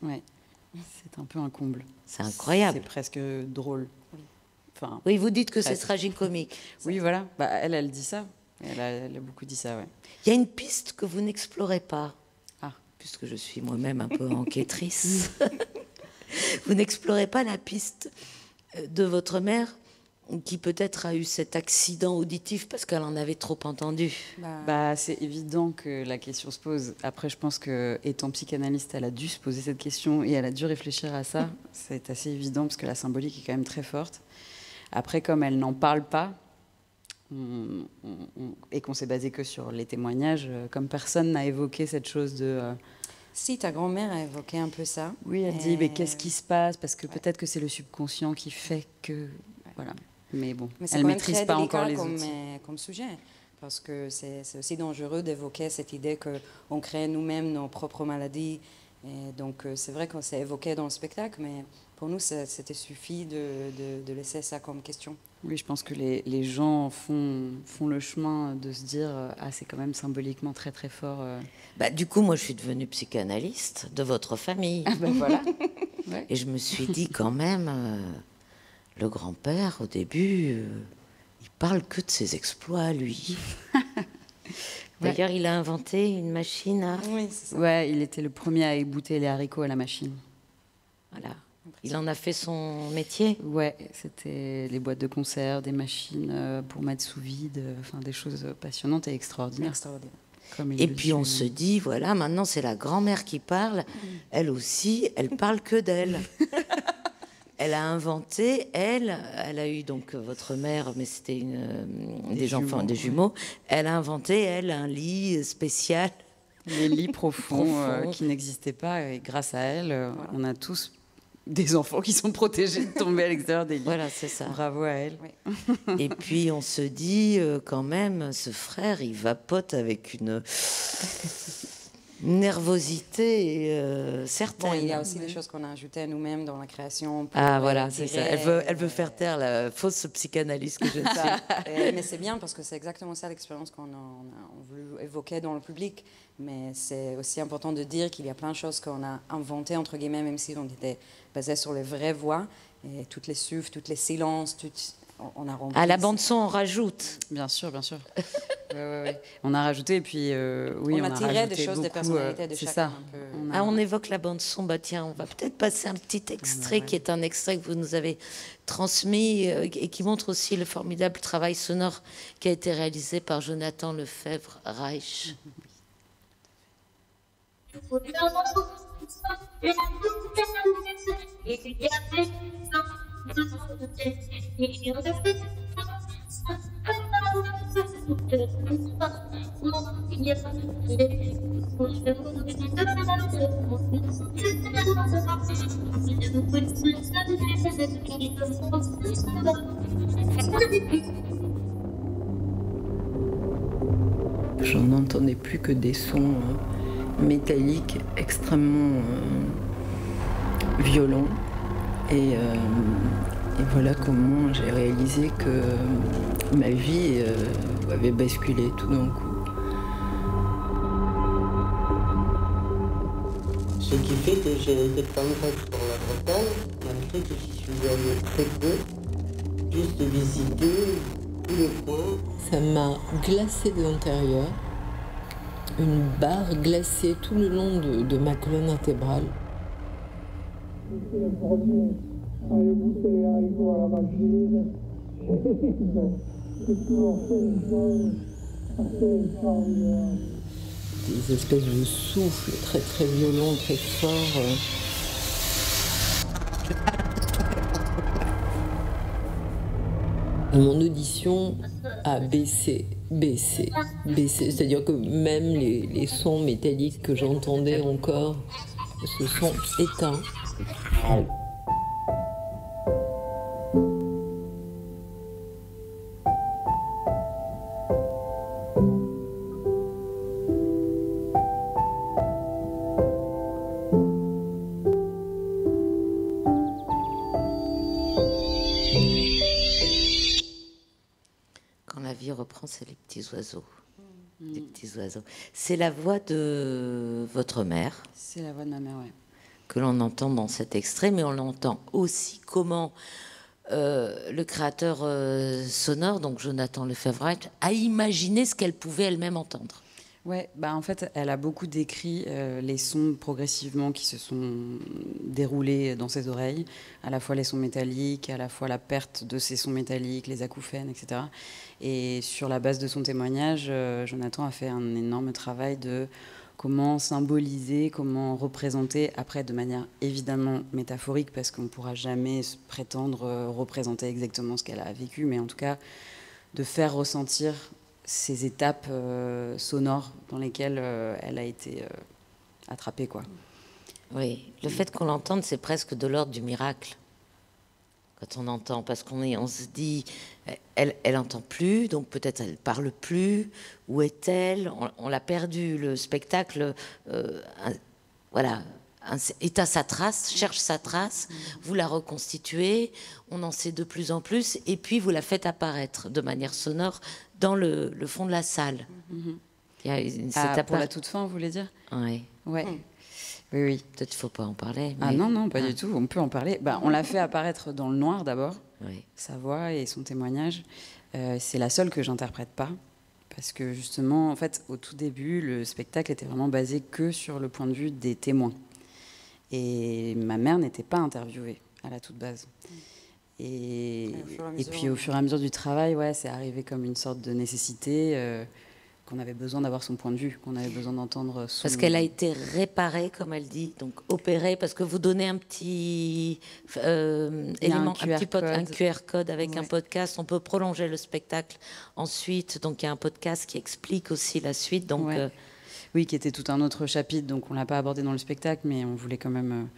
Ouais. C'est un peu un comble. C'est incroyable. C'est presque drôle. Enfin, oui, vous dites que c'est tragicomique. Oui, voilà. Bah, elle dit ça. Elle a beaucoup dit ça, ouais. Il y a une piste que vous n'explorez pas, puisque je suis moi-même un peu enquêtrice. Vous n'explorez pas la piste de votre mère qui peut-être a eu cet accident auditif parce qu'elle en avait trop entendu. C'est évident que la question se pose. Après, je pense que étant psychanalyste, elle a dû se poser cette question et elle a dû réfléchir à ça. C'est assez évident parce que la symbolique est quand même très forte. Après, comme elle n'en parle pas et qu'on s'est basé que sur les témoignages, comme personne n'a évoqué cette chose de... Si, ta grand-mère a évoqué un peu ça. Oui, elle dit, mais qu'est-ce qui se passe? Parce que peut-être que c'est le subconscient qui fait que... Voilà. Mais bon, elle ne maîtrise pas encore les outils. Comme sujet, parce que c'est aussi dangereux d'évoquer cette idée qu'on crée nous-mêmes nos propres maladies. Et donc, c'est vrai qu'on s'est évoqué dans le spectacle, mais pour nous, c'était suffi de laisser ça comme question. Oui, je pense que les gens font le chemin de se dire c'est quand même symboliquement très très fort. Du coup, moi, je suis devenue psychanalyste de votre famille. Voilà. Ouais. Et je me suis dit quand même, le grand-père, au début, il parle que de ses exploits, lui. D'ailleurs, il a inventé une machine à... Oui, c'est ça. Ouais, il était le premier à ébouter les haricots à la machine. Voilà. Il en a fait son métier? Ouais, c'était les boîtes de conserve, des machines pour mettre sous vide, enfin des choses passionnantes et extraordinaires. Et puis on se dit, voilà, maintenant c'est la grand-mère qui parle. Elle aussi, elle parle que d'elle. Elle a inventé, elle a eu donc votre mère, mais c'était des enfants, des jumeaux. Elle a inventé, elle, un lit spécial. Les lits profonds qui n'existaient pas, et grâce à elle, on a tous des enfants qui sont protégés de tomber à l'extérieur des lits. Voilà, c'est ça. Bravo à elle. Oui. Et puis on se dit quand même, ce frère, il vapote avec nervosité certaine. Bon, il y a aussi des choses qu'on a ajoutées à nous-mêmes dans la création. Ah voilà, c'est ça. Elle veut faire taire la fausse psychanalyste que je suis. Mais c'est bien parce que c'est exactement ça l'expérience qu'on a voulu évoquer dans le public. Mais c'est aussi important de dire qu'il y a plein de choses qu'on a inventées, entre guillemets, même si on était basé sur les vraies voix. Et toutes les souffles, toutes les silences, on a rendu. À la bande-son, on rajoute. Bien sûr, bien sûr. Ouais. On a rajouté, et puis oui, on a tiré des choses des personnalités de chacun. C'est ça. Un peu. On évoque la bande-son. Bah tiens, on va peut-être passer un petit extrait qui est un extrait que vous nous avez transmis et qui montre aussi le formidable travail sonore qui a été réalisé par Jonathan Lefebvre-Reich. J'en entendais plus que des sons métalliques extrêmement violents. Et voilà comment j'ai réalisé que ma vie avait basculé tout d'un coup. Ce qui fait que j'ai été tendance pour la Bretagne, malgré que j'y suis allée très peu, juste visiter tout le coin. Ça m'a glacé de l'intérieur, une barre glacée tout le long de ma colonne vertébrale. Le premier à aller goûter les haricots à la machine. J'ai toujours fait des choses assez extraordinaires. Des espèces de souffles très très violents, très forts. Mon audition a baissé. C'est-à-dire que même les sons métalliques que j'entendais encore se sont éteints. Quand la vie reprend, c'est les petits oiseaux. Les petits oiseaux. C'est la voix de votre mère. C'est la voix de ma mère, oui. Que l'on entend dans cet extrait, mais on entend aussi comment le créateur sonore, donc Jonathan Lefebvre-Reich, a imaginé ce qu'elle pouvait elle-même entendre. Ouais, bah en fait, elle a beaucoup décrit les sons progressivement qui se sont déroulés dans ses oreilles, à la fois les sons métalliques, à la fois la perte de ces sons métalliques, les acouphènes, etc. Et sur la base de son témoignage, Jonathan a fait un énorme travail de comment symboliser, comment représenter, après de manière évidemment métaphorique, parce qu'on ne pourra jamais prétendre représenter exactement ce qu'elle a vécu, mais en tout cas de faire ressentir ces étapes sonores dans lesquelles elle a été attrapée, quoi. Oui, le fait qu'on l'entende, c'est presque de l'ordre du miracle. Quand on entend, parce on se dit, elle entend plus, donc peut-être elle parle plus. Où est-elle ? On l'a perdu. Le spectacle, voilà, est à sa trace, cherche sa trace. Vous la reconstituez, on en sait de plus en plus, et puis vous la faites apparaître de manière sonore dans le fond de la salle. Il y a pour la toute fin, vous voulez dire ? Oui. Ouais. Oui. Peut-être qu'il ne faut pas en parler. Mais... Ah non, pas du tout. On peut en parler. On l'a fait apparaître dans le noir d'abord, sa voix et son témoignage. C'est la seule que j'interprète pas. Parce que justement, en fait, au tout début, le spectacle était vraiment basé que sur le point de vue des témoins. Et ma mère n'était pas interviewée à la toute base. Et puis au fur et à mesure du travail, c'est arrivé comme une sorte de nécessité qu'on avait besoin d'avoir son point de vue, qu'on avait besoin d'entendre son... Parce qu'elle a été réparée, comme elle dit, donc opérée, parce que vous donnez un petit élément, un QR code avec un podcast. On peut prolonger le spectacle ensuite. Donc il y a un podcast qui explique aussi la suite. Donc oui, qui était tout un autre chapitre, donc on ne l'a pas abordé dans le spectacle, mais on voulait quand même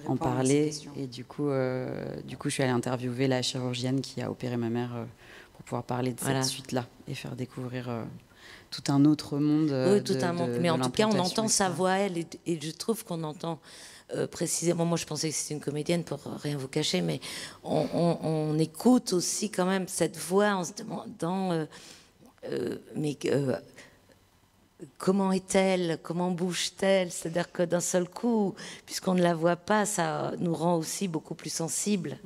en parler. Et du coup, je suis allée interviewer la chirurgienne qui a opéré ma mère pour pouvoir parler de cette suite-là et faire découvrir tout un autre monde. Oui, tout un monde. Mais en tout cas, on entend sa voix, elle, et je trouve qu'on entend précisément. Moi, je pensais que c'était une comédienne, pour rien vous cacher, mais on écoute aussi quand même cette voix en se demandant comment est-elle, comment bouge-t-elle? C'est-à-dire que d'un seul coup, puisqu'on ne la voit pas, ça nous rend aussi beaucoup plus sensibles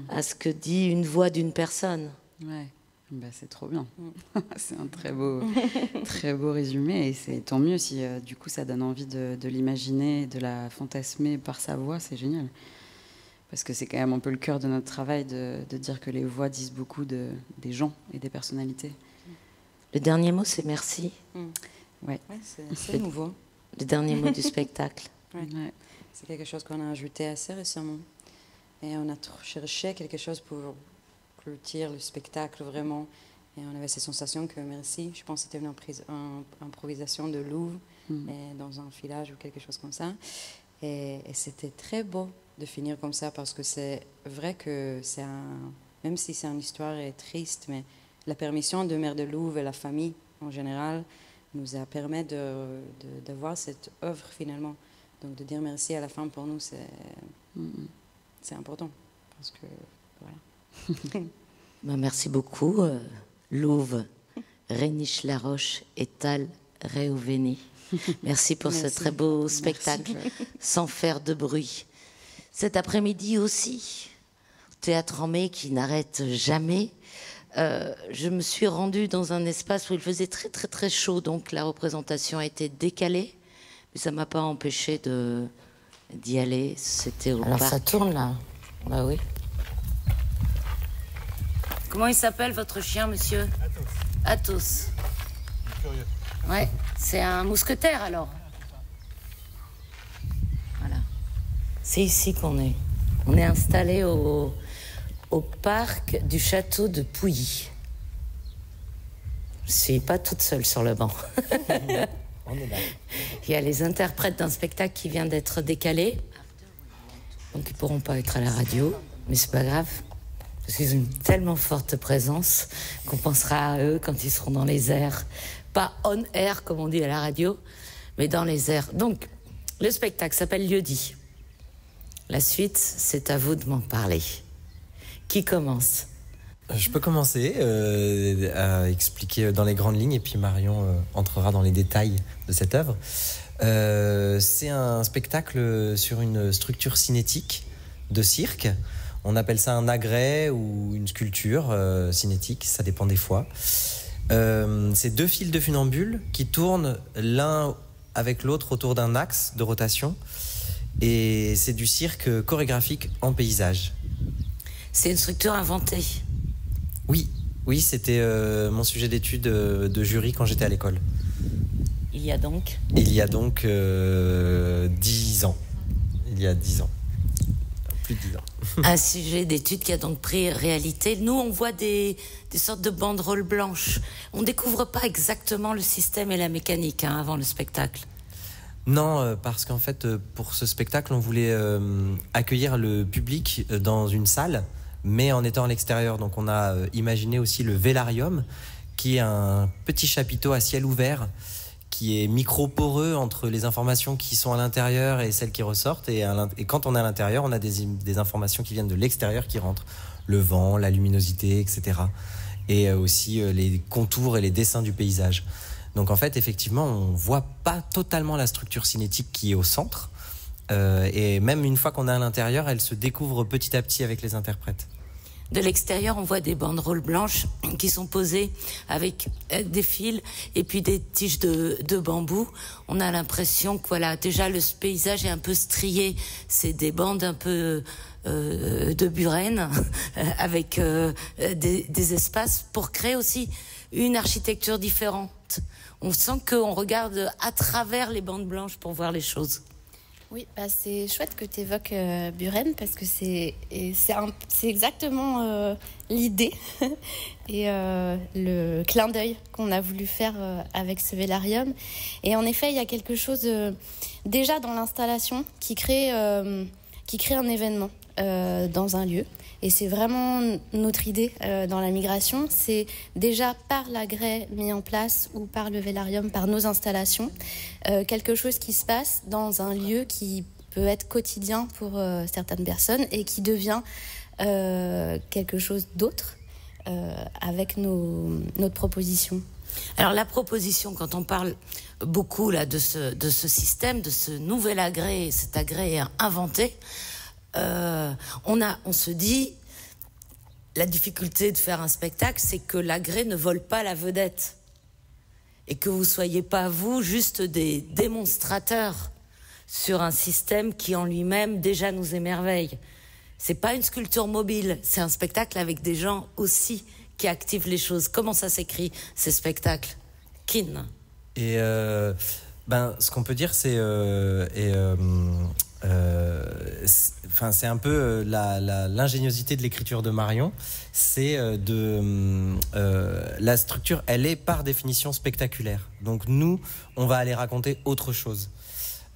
à ce que dit une voix d'une personne. Ouais. Bah, c'est trop bien. C'est un très beau résumé, et c'est tant mieux si du coup ça donne envie de l'imaginer, de la fantasmer par sa voix. C'est génial, parce que c'est quand même un peu le cœur de notre travail de dire que les voix disent beaucoup des gens et des personnalités. Le dernier mot, c'est merci. Ouais, c'est nouveau. Le dernier mot du spectacle. Ouais. C'est quelque chose qu'on a ajouté assez récemment. Et on a cherché quelque chose pour clôturer le spectacle vraiment. Et on avait cette sensation que merci, je pense que c'était une improvisation de Louvre dans un village ou quelque chose comme ça. Et c'était très beau de finir comme ça, parce que c'est vrai que c'est même si c'est une histoire triste, mais la permission de Mère de Louvre et la famille en général nous a permis de voir cette œuvre finalement. Donc de dire merci à la fin, pour nous, c'est important. Parce que, voilà. Ben, merci beaucoup, Louvre, Réniche-la-Roche et Tal Réouveni. Merci pour ce très beau spectacle, sans faire de bruit. Cet après-midi aussi, Théâtre en mai qui n'arrête jamais. Je me suis rendue dans un espace où il faisait très très très chaud, donc la représentation a été décalée, mais ça m'a pas empêché d'y aller. C'était au Alors parc. ça tourne là. Bah oui. Comment il s'appelle votre chien, monsieur? Athos. Athos. Curieux. Ouais, c'est un mousquetaire alors. Voilà. C'est ici qu'on est. On est installé au parc du château de Pouilly. Je suis pas toute seule sur le banc. On est là. Il y a les interprètes d'un spectacle qui vient d'être décalé. Donc ils pourront pas être à la radio, mais c'est pas grave. Parce qu'ils ont une tellement forte présence qu'on pensera à eux quand ils seront dans les airs. Pas on air comme on dit à la radio, mais dans les airs. Donc, le spectacle s'appelle Lieu-dit. La suite, c'est à vous de m'en parler. Qui commence? Je peux commencer à expliquer dans les grandes lignes, et puis Marion entrera dans les détails de cette œuvre. C'est un spectacle sur une structure cinétique de cirque. On appelle ça un agrès ou une sculpture cinétique, ça dépend des fois. C'est deux fils de funambules qui tournent l'un avec l'autre autour d'un axe de rotation. Et c'est du cirque chorégraphique en paysage. C'est une structure inventée. Oui, c'était mon sujet d'étude de jury quand j'étais à l'école. Il y a donc 10 ans. Il y a 10 ans. Plus de 10 ans. Un sujet d'étude qui a donc pris réalité. Nous, on voit des sortes de banderoles blanches. On ne découvre pas exactement le système et la mécanique avant le spectacle. Non, parce qu'en fait, pour ce spectacle, on voulait accueillir le public dans une salle, mais en étant à l'extérieur. Donc on a imaginé aussi le Vélarium, qui est un petit chapiteau à ciel ouvert, qui est micro-poreux entre les informations qui sont à l'intérieur et celles qui ressortent. Et quand on est à l'intérieur, on a des informations qui viennent de l'extérieur qui rentrent. Le vent, la luminosité, etc. Et aussi les contours et les dessins du paysage. Donc en fait, effectivement, on ne voit pas totalement la structure cinétique qui est au centre. Et même une fois qu'on est à l'intérieur, elle se découvre petit à petit avec les interprètes. De l'extérieur, on voit des banderoles blanches qui sont posées avec des fils et puis des tiges de bambou. On a l'impression que voilà, déjà le paysage est un peu strié. C'est des bandes un peu de Buren avec des espaces pour créer aussi une architecture différente. On sent qu'on regarde à travers les bandes blanches pour voir les choses. Oui, c'est chouette que tu évoques Buren, parce que c'est exactement l'idée et le clin d'œil qu'on a voulu faire avec ce Vélarium. Et en effet, il y a quelque chose déjà dans l'installation qui crée qui crée un événement dans un lieu. Et c'est vraiment notre idée dans la migration, c'est déjà par l'agrès mis en place ou par le Vélarium, par nos installations, quelque chose qui se passe dans un lieu qui peut être quotidien pour certaines personnes et qui devient quelque chose d'autre avec notre proposition. Alors la proposition, quand on parle beaucoup là, de ce système, de ce nouvel agrès, cet agrès inventé, on se dit, la difficulté de faire un spectacle, c'est que l'agrès ne vole pas la vedette. Et que vous soyez pas, vous, juste des démonstrateurs sur un système qui en lui-même déjà nous émerveille. C'est pas une sculpture mobile, c'est un spectacle avec des gens aussi qui activent les choses. Comment ça s'écrit, ces spectacles? Kin. Et ce qu'on peut dire, c'est c'est un peu l'ingéniosité de l'écriture de Marion. C'est la structure, elle est par définition spectaculaire. Donc nous, on va aller raconter autre chose.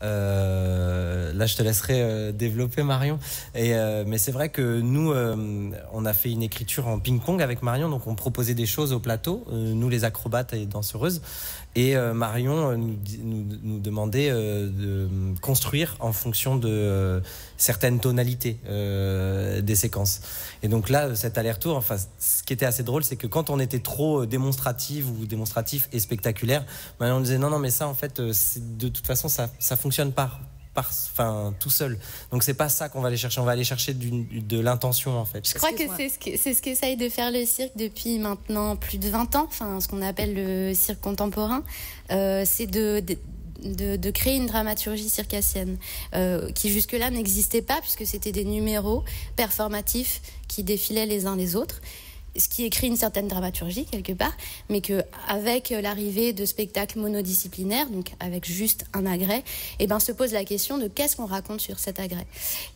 Là, je te laisserai développer, Marion. Mais c'est vrai que nous, on a fait une écriture en ping-pong avec Marion, donc on proposait des choses au plateau, nous les acrobates et danseuses. Et Marion nous demandait de construire en fonction de certaines tonalités des séquences. Et donc là, cet aller-retour, enfin, ce qui était assez drôle, c'est que quand on était trop démonstratif et spectaculaire, Marion disait non, mais ça, en fait, de toute façon, ça fonctionne pas. Tout seul. Donc c'est pas ça qu'on va aller chercher. On va aller chercher de l'intention, en fait. Je crois que c'est ce qu'essaye de faire le cirque depuis maintenant plus de 20 ans, enfin ce qu'on appelle le cirque contemporain, c'est de créer une dramaturgie circassienne qui jusque-là n'existait pas puisque c'était des numéros performatifs qui défilaient les uns les autres. Ce qui écrit une certaine dramaturgie quelque part, mais qu'avec l'arrivée de spectacles monodisciplinaires, donc avec juste un agrès, se pose la question de qu'est-ce qu'on raconte sur cet agrès.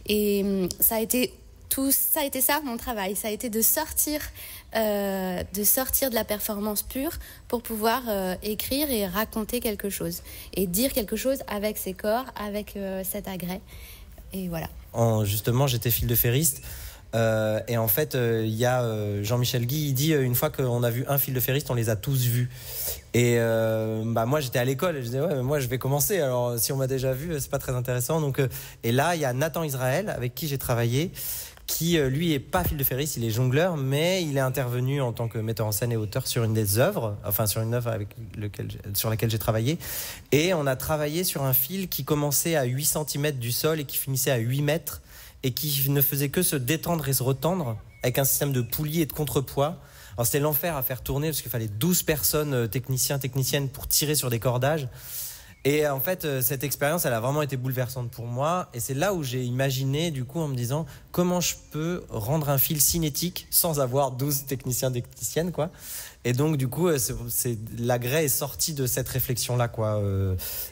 Et ça a été ça mon travail, ça a été de sortir de la performance pure pour pouvoir écrire et raconter quelque chose et dire quelque chose avec ses corps, avec cet agrès. Et voilà. Justement, j'étais fil de ferriste. Et en fait, il y a Jean-Michel Guy, il dit une fois qu'on a vu un fil de ferriste, on les a tous vus. Et moi, j'étais à l'école et je disais mais moi, je vais commencer. Alors, si on m'a déjà vu, c'est pas très intéressant. Donc, et là, il y a Nathan Israël avec qui j'ai travaillé, qui lui est pas fil de ferriste, il est jongleur, mais il est intervenu en tant que metteur en scène et auteur sur une des œuvres, enfin sur une œuvre sur laquelle j'ai travaillé. Et on a travaillé sur un fil qui commençait à 8 cm du sol et qui finissait à 8 mètres. Et qui ne faisait que se détendre et se retendre avec un système de poulies et de contrepoids. Alors c'était l'enfer à faire tourner parce qu'il fallait 12 personnes, techniciennes pour tirer sur des cordages. Et en fait, cette expérience, elle a vraiment été bouleversante pour moi. Et c'est là où j'ai imaginé, du coup, en me disant comment je peux rendre un fil cinétique sans avoir 12 techniciennes, quoi. Et donc, du coup, l'agrès est sorti de cette réflexion-là, quoi.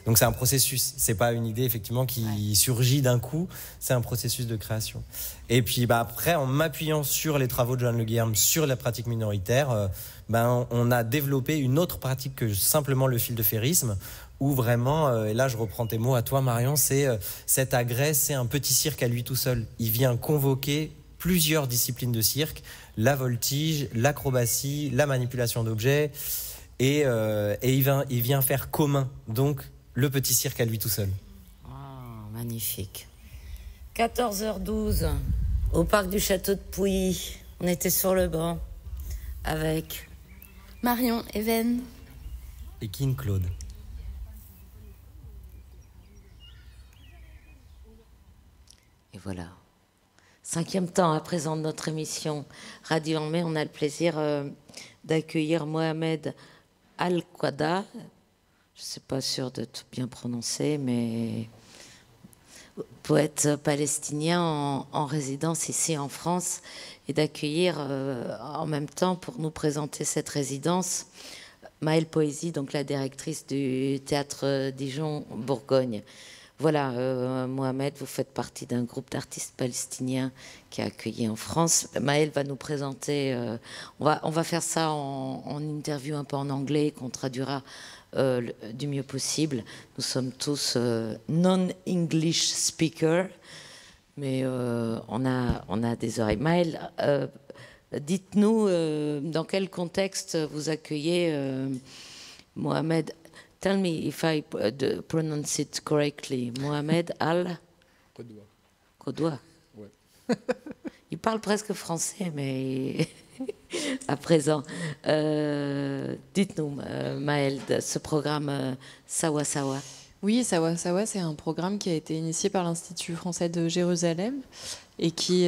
Donc, c'est un processus. C'est pas une idée, effectivement, qui surgit d'un coup. C'est un processus de création. Et puis, après, en m'appuyant sur les travaux de Joanne Le Guilherme, sur la pratique minoritaire, on a développé une autre pratique que simplement le fil de ferrisme, où vraiment, et là, je reprends tes mots à toi, Marion, c'est cet agrès, c'est un petit cirque à lui tout seul. Il vient convoquer plusieurs disciplines de cirque, la voltige, l'acrobatie, la manipulation d'objets, et il vient faire commun, donc le petit cirque à lui tout seul. Oh, magnifique. 14h12, au parc du château de Pouilly, on était sur le banc avec Marion, Even et Kin Claude. Et voilà. 5e temps à présent de notre émission Radio en Mai, on a le plaisir d'accueillir Mohamed Al-Qada. Je ne suis pas sûre de tout bien prononcer, mais poète palestinien en résidence ici en France, et d'accueillir en même temps pour nous présenter cette résidence Maëlle Poésie, donc la directrice du théâtre Dijon-Bourgogne. Voilà, Mohamed, vous faites partie d'un groupe d'artistes palestiniens qui est accueilli en France. Maëlle va nous présenter, on va faire ça en interview un peu en anglais, qu'on traduira du mieux possible. Nous sommes tous non-English speakers, Mais on a des oreilles. Maëlle, dites-nous dans quel contexte vous accueillez Mohamed. Tell me if I pronounce it correctly. Mohamed Al Kodwa. Ouais. Il parle presque français, mais à présent. Dites-nous, Maëlle, ce programme Sawa Sawa. Oui, Sawa Sawa, c'est un programme qui a été initié par l'Institut français de Jérusalem et qui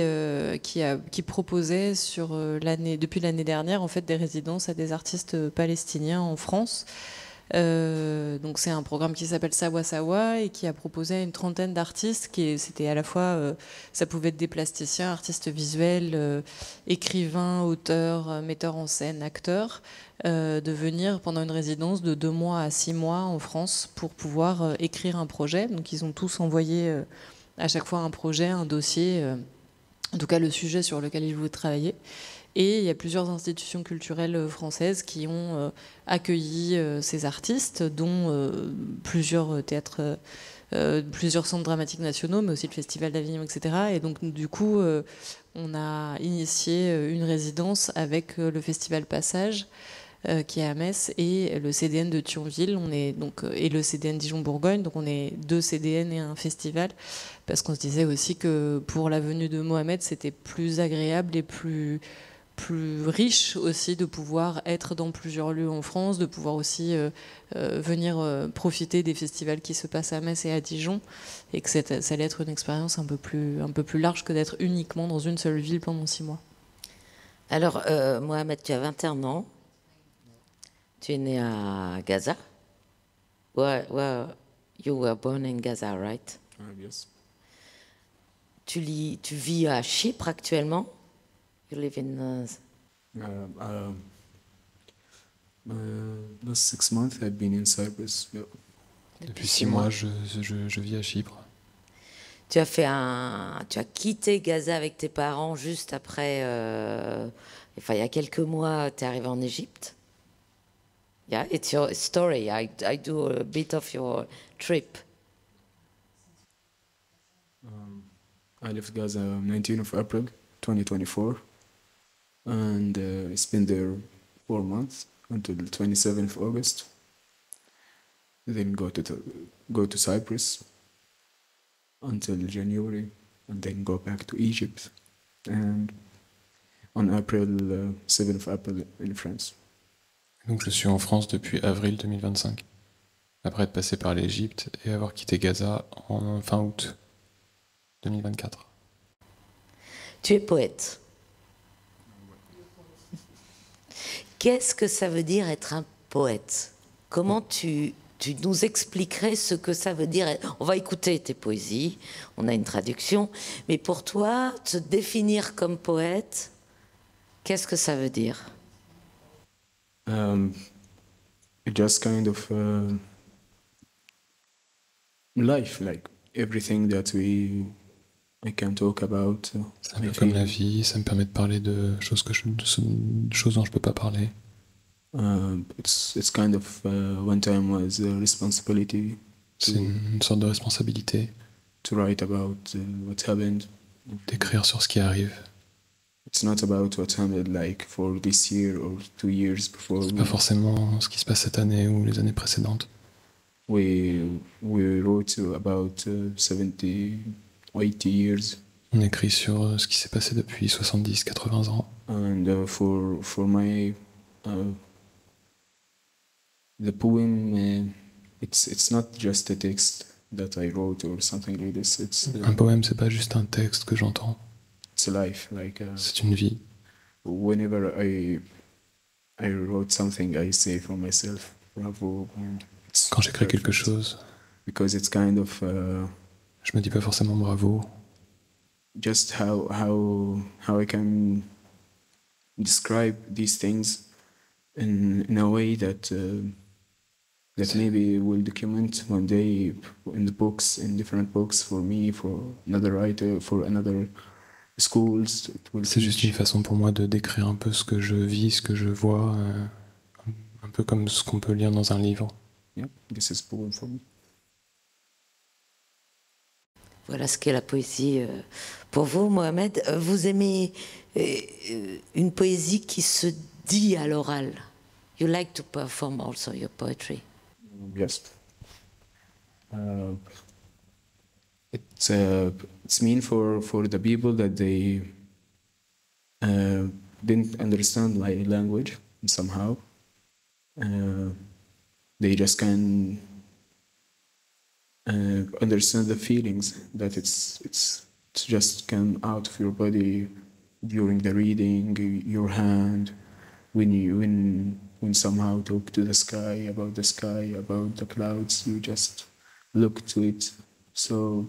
proposait depuis l'année dernière en fait des résidences à des artistes palestiniens en France. Donc c'est un programme qui s'appelle Sawa Sawa et qui a proposé à une trentaine d'artistes. C'était à la fois, ça pouvait être des plasticiens, artistes visuels, écrivains, auteurs, metteurs en scène, acteurs, de venir pendant une résidence de 2 mois à 6 mois en France pour pouvoir écrire un projet. Donc ils ont tous envoyé à chaque fois un projet, un dossier, en tout cas le sujet sur lequel ils voulaient travailler. Et il y a plusieurs institutions culturelles françaises qui ont accueilli ces artistes, dont plusieurs théâtres, plusieurs centres dramatiques nationaux, mais aussi le Festival d'Avignon, etc. Et donc, du coup, on a initié une résidence avec le Festival Passage, qui est à Metz, et le CDN de Thionville, et le CDN Dijon-Bourgogne. Donc, on est 2 CDN et un festival, parce qu'on se disait aussi que pour la venue de Mohamed, c'était plus agréable et plus riche aussi de pouvoir être dans plusieurs lieux en France, de pouvoir aussi venir profiter des festivals qui se passent à Metz et à Dijon, et que ça allait être une expérience un peu plus large que d'être uniquement dans une seule ville pendant 6 mois. Alors, Mohamed, tu as 21 ans. Tu es né à Gaza. You were born in Gaza, right? Yes. Tu vis à Chypre actuellement? You live in... Last 6 months I've been in Cyprus. Yeah. Depuis 6 mois, je vis à Chypre. Tu as quitté Gaza avec tes parents juste après... il y a quelques mois, tu es arrivé en Égypte. Yeah, it's your story. I do a bit of your trip. I left Gaza 19th of April 2024. And I spent there 4 months until the 27th of August. Then go to Cyprus until January, and then go back to Egypt. And on April 7th of April in France. Donc je suis en France depuis avril 2025, après être passé par l'Égypte et avoir quitté Gaza en fin août 2024. Tu es poète. Qu'est-ce que ça veut dire être un poète? Comment tu nous expliquerais ce que ça veut dire? On va écouter tes poésies, on a une traduction, mais pour toi, te définir comme poète, qu'est-ce que ça veut dire? Just kind of life, like everything that I can talk about. C'est un peu comme la vie, ça me permet de parler de choses dont je peux pas parler. It's kind of one time was a responsibility. C'est une sorte de responsabilité. To write about what happened. D'écrire sur ce qui arrive. It's not about what happened like for this year or 2 years before. C'est pas forcément ce qui se passe cette année ou les années précédentes. We wrote about 70, 80 years. On écrit sur ce qui s'est passé depuis 70-80 ans. And for my the poem, it's not just a text that I wrote or something like this. Un poème, c'est pas juste un texte que j'entends. It's a life, like. C'est une vie. Whenever I wrote something, I say for myself, bravo. Quand j'écris quelque chose. Because it's kind of. Je me dis pas forcément bravo. Just how I can describe these things in a way that maybe will document one day in the books, in different books, for me, for another writer, for another schools. C'est juste une façon pour moi de décrire un peu ce que je vis, ce que je vois, un peu comme ce qu'on peut lire dans un livre. Yeah, this is poem for me. Voilà ce qu'est la poésie pour vous, Mohamed. Vous aimez une poésie qui se dit à l'oral. You like to perform also your poetry. Yes. It's mean for the people that they didn't understand my language somehow. They just can understand the feelings that it's just come out of your body during the reading, your hand, when somehow talk to the sky, about the clouds, you just look to it. So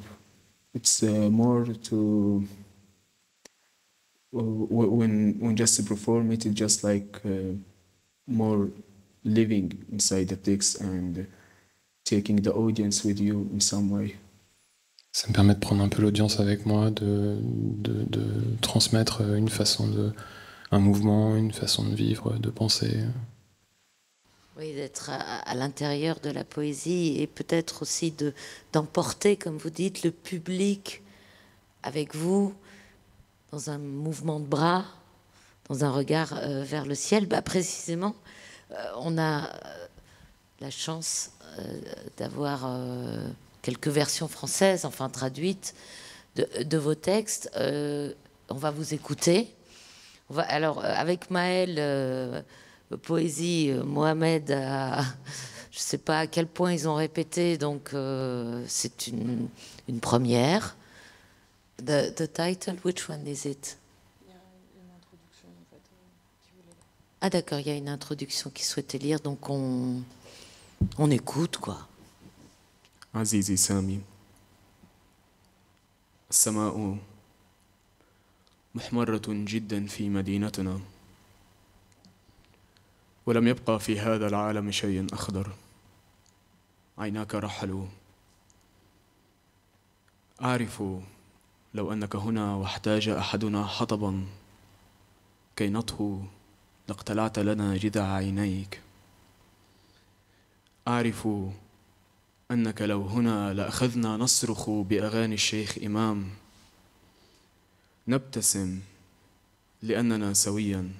it's more to when just to perform it, it's just like more living inside the text and taking the audience with you in some way. Ça me permet de prendre un peu l'audience avec moi, de transmettre une façon un mouvement, une façon de vivre, de penser. Oui, d'être à l'intérieur de la poésie et peut-être aussi d'emporter, comme vous dites, le public avec vous dans un mouvement de bras, dans un regard vers le ciel. Bah, précisément, on a la chance d'avoir quelques versions françaises, enfin traduites, de vos textes. On va vous écouter. Alors, avec Maël, poésie, Mohamed, je ne sais pas à quel point ils ont répété, donc c'est une première. The title, which one is it? Ah d'accord, il y a une introduction qu'il souhaitait lire, donc on écoute, quoi. عزيزي سامي، السماء محمرة جدا في مدينتنا، ولم يبقى في هذا العالم شيء أخضر. عيناك رحلوا. أعرف لو أنك هنا واحتاج أحدنا حطبا كي نطهو لاقتلعت لنا جذع عينيك. أعرف أنك لو هنا لأخذنا نصرخ بأغاني الشيخ إمام، نبتسم لأننا سويا.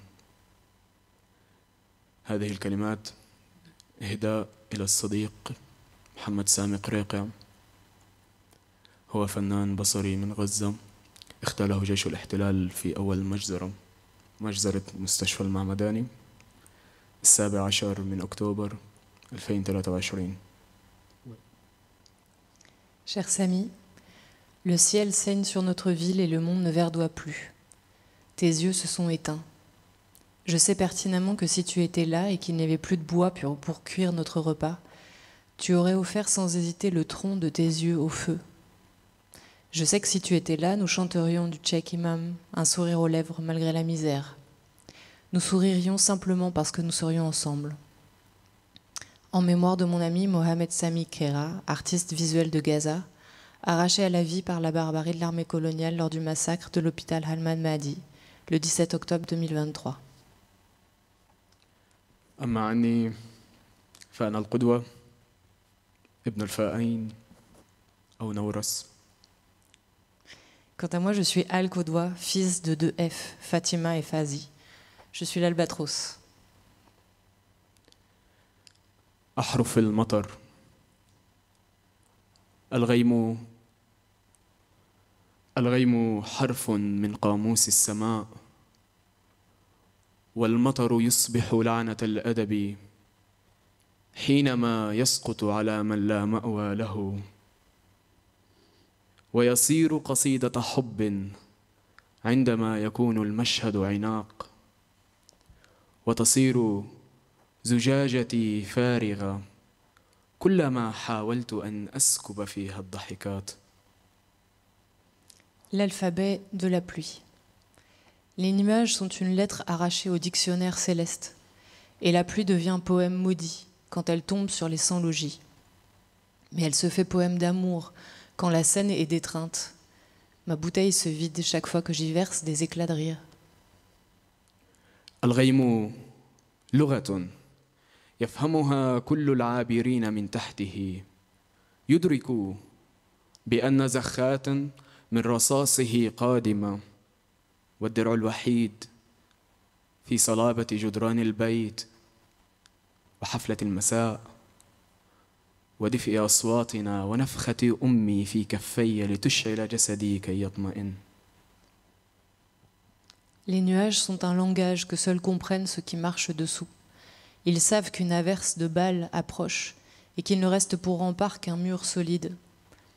هذه الكلمات إهداء إلى الصديق محمد سامي قريقع. هو فنان بصري من غزة، اغتاله جيش الاحتلال في أول مجزرة مستشفى المعمداني 17 من أكتوبر 2023. Cher Samy, le ciel saigne sur notre ville et le monde ne verdoie plus. Tes yeux se sont éteints. Je sais pertinemment que si tu étais là et qu'il n'y avait plus de bois pour cuire notre repas, tu aurais offert sans hésiter le tronc de tes yeux au feu. Je sais que si tu étais là, nous chanterions du Cheikh Imam, un sourire aux lèvres malgré la misère. Nous souririons simplement parce que nous serions ensemble. En mémoire de mon ami Mohamed Sami Kera, artiste visuel de Gaza, arraché à la vie par la barbarie de l'armée coloniale lors du massacre de l'hôpital Halman Mahdi, le 17 octobre 2023. أما عني فأنا القدوة ابن الفائين أو نورس. Quant à moi, je suis Al-Kodwa, fils de 2 F, Fatima et Fazi. Je suis l'Albatros. أحرف المطر. الغيم حرف من قاموس السماء، والمطر يصبح لعنة الأدب حينما يسقط على من لا مأوى له، ويصير قصيدة حب عندما يكون المشهد عناق، وتصير زجاجتي فارغة كلما حاولت أن أسكب فيها الضحكات. L'alphabet de la pluie. Les nuages sont une lettre arrachée au dictionnaire céleste, et la pluie devient poème maudit quand elle tombe sur les 100 logis. Mais elle se fait poème d'amour quand la scène est détreinte. Ma bouteille se vide chaque fois que j'y verse des éclats de rire. الغيم لغة يفهمها كل العابرين من تحته، يدرك بأن زخات من رصاصه قادمة والدرع الوحيد في صلابة جدران البيت وحفلة المساء ودفء أصواتنا ونفخة أمي في كفي لتشعل جسدي كي يطمئن. Les nuages sont un langage que seuls comprennent ceux qui marchent dessous. Ils savent qu'une averse de balles approche et qu'il ne reste pour rempart qu'un mur solide.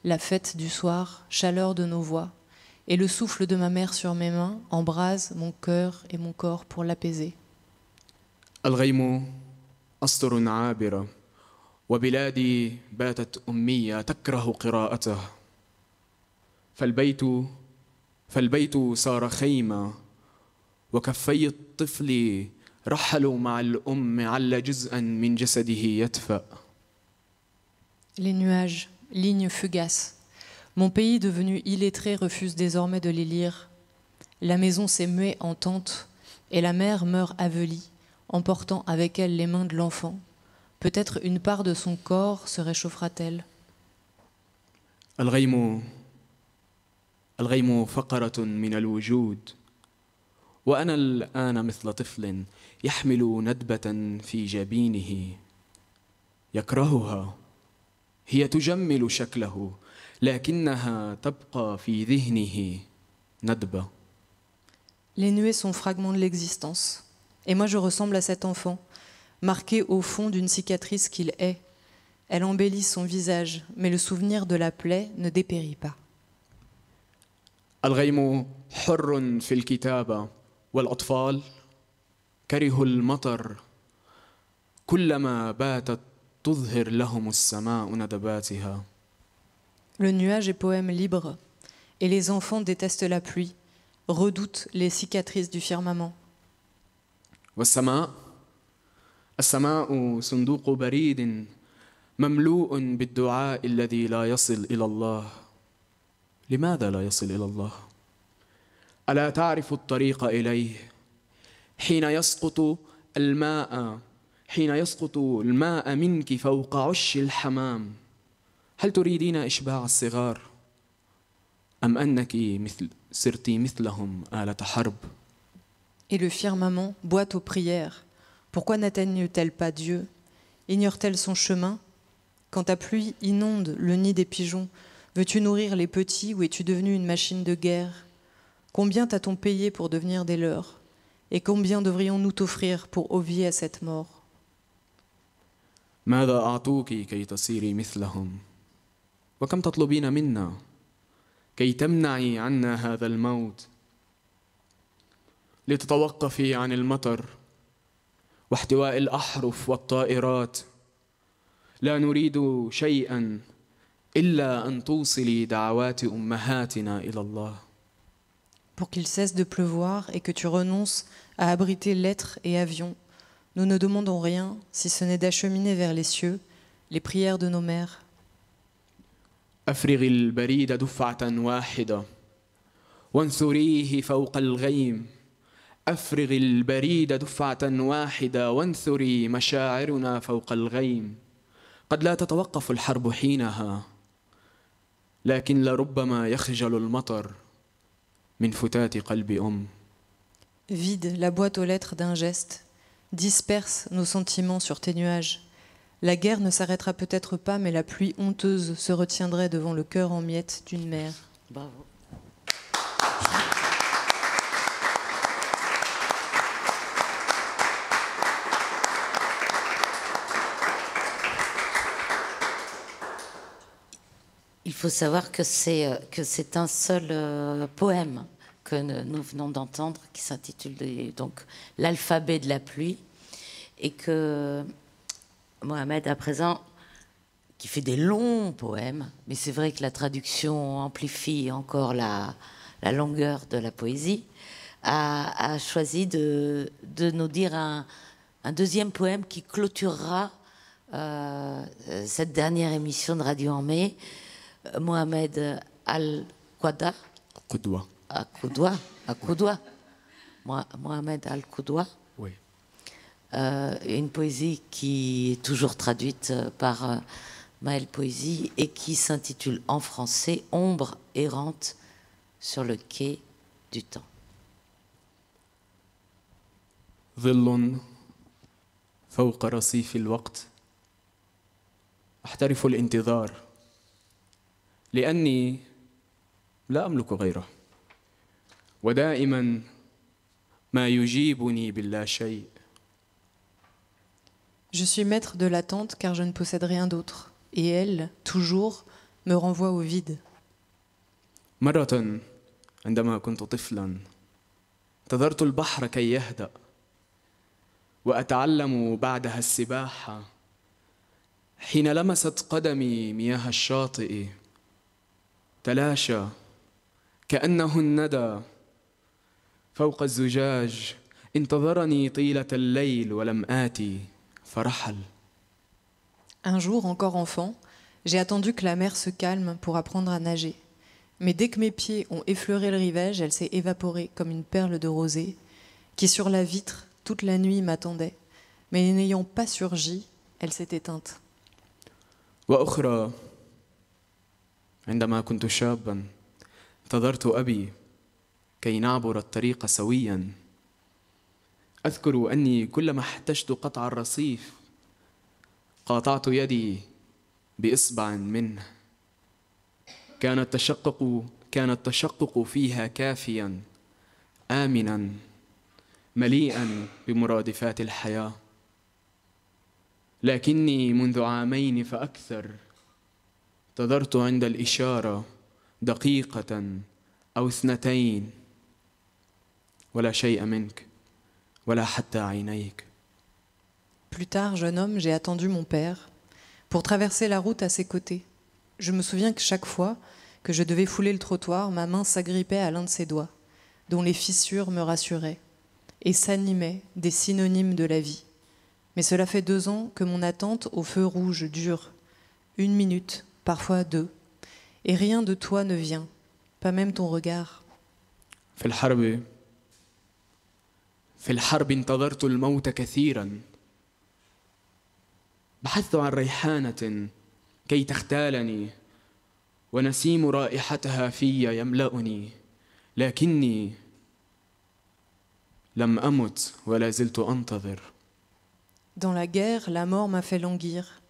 La fête du soir, chaleur de nos voix, et le souffle de ma mère sur mes mains embrase mon cœur et mon corps pour l'apaiser. الغيم أسطر عابرة وبلادي باتت أمية تكره قراءته فالبيت صار خيمة وكفي الطفل رحلوا مع الأم عل جزءا من جسده يدفأ. Les nuages, lignes fugaces. Mon pays devenu illettré refuse désormais de les lire. La maison s'est muée en tente et la mère meurt avelie, emportant avec elle les mains de l'enfant. Peut-être une part de son corps se réchauffera-t-elle. الغيم فقرة من الوجود وأنا الآن مثل طفل يحمل ندبة في جبينه يكرهها هي تجمل شكله لكنها تبقى في ذهنه ندبة. Les nuées sont fragments de l'existence. Et moi je ressemble à cet enfant, marqué au fond d'une cicatrice qu'il hait. Elle embellit son visage, mais le souvenir de la plaie ne dépérit pas. الغيم حر في الكتابة والأطفال كرهوا المطر كلما باتت تظهر لهم السماء ندباتها. Le nuage est poème libre, et les enfants détestent la pluie, redoutent les cicatrices du firmament. السماء صندوق بريد مملوء بالدعاء الذي لا يصل إلى الله. لماذا لا يصل إلى الله؟ ألا تعرف الطريق إليه؟ حين يسقط الماء منك فوق عش الحمام هل تريدين إشباع الصغار أم أنك صرت مثلهم آلة حرب؟ Et le firmament boite aux prières. Pourquoi n'atteignent-elles pas Dieu? Ignorent-elles son chemin? Quand ta pluie inonde le nid des pigeons, veux-tu nourrir les petits ou es-tu devenu une machine de guerre? Combien t'a-t-on payé pour devenir des leurs? Et combien devrions-nous t'offrir pour obvier à cette mort? ماذا أعطوك كي تصيري مثلهم؟ وكم تطلبين منا كي تمنعي عنا هذا الموت؟ لتتوقفي عن المطر واحتواء الأحرف والطائرات. لا نريد شيئا إلا أن توصلي دعوات أمهاتنا إلى الله. Pour qu'il cesse de pleuvoir et que tu renonces à abriter lettres et avions, nous ne demandons rien si ce n'est d'acheminer vers les cieux les prières de nos mères. أفرغي البريد دفعة واحدة وانثريه فوق الغيم. أفرغي البريد دفعة واحدة وانثري مشاعرنا فوق الغيم. قد لا تتوقف الحرب حينها لكن لربما يخجل المطر من فتات قلب أم. Vide la boîte aux lettres d'un geste, disperse nos sentiments sur tes nuages. La guerre ne s'arrêtera peut-être pas, mais la pluie honteuse se retiendrait devant le cœur en miettes d'une mère. Bravo. Il faut savoir que c'est un seul poème que nous venons d'entendre qui s'intitule donc l'alphabet de la pluie et que Mohamed à présent qui fait des longs poèmes, mais c'est vrai que la traduction amplifie encore la longueur de la poésie, a choisi de nous dire un deuxième poème qui clôturera cette dernière émission de Radio en mai. Mohamed Al-Qudwa. Mohamed Al-Qudwa. Oui. Une poésie qui est toujours traduite par Maëlle Poésie et qui s'intitule en français « Ombre errante sur le quai du temps ». ظل فوق رصيف الوقت أحترف الانتظار لأني لا أملك غيره ودائما ما يجيبني باللا شيء. Je suis maître de l'attente car je ne possède rien d'autre. Et elle, toujours, me renvoie au vide. مرة عندما كنت طفلا انتظرت البحر كي يهدأ وأتعلم بعدها السباحة حين لمست قدمي مياه الشاطئ تلاشى كأنه الندى فوق الزجاج انتظرني طيلة الليل ولم آتي فرحل. Un jour, encore enfant, j'ai attendu que la mer se calme pour apprendre à nager. Mais dès que mes pieds ont effleuré le rivage, elle s'est évaporée comme une perle de rosée qui, sur la vitre, toute la nuit m'attendait. Mais n'ayant pas surgi, elle s'est éteinte. وأخرى عندما كنت شابا انتظرت أبي كي نعبر الطريق سويا. أذكر أني كلما احتجت قطع الرصيف قاطعت يدي بإصبع منه. كان التشقق فيها كافيا آمنا مليئا بمرادفات الحياة. لكني منذ عامين فأكثر انتظرت عند الإشارة دقيقة أو اثنتين ولا شيء منك ولا حتى عينيك. Plus tard, jeune homme, j'ai attendu mon père pour traverser la route à ses côtés. Je me souviens que chaque fois que je devais fouler le trottoir, ma main s'agrippait à l'un de ses doigts, dont les fissures me rassuraient, et s'animaient des synonymes de la vie. Mais cela fait 2 ans que mon attente au feu rouge dure, 1 minute, parfois 2, et rien de toi ne vient, pas même ton regard. في الحرب انتظرت الموت كثيرا. بحثت عن ريحانة كي تختالني ونسيم رائحتها في يملأني لكني لم أمت ولا زلت أنتظر. Dans la guerre, la mort m'a fait languir.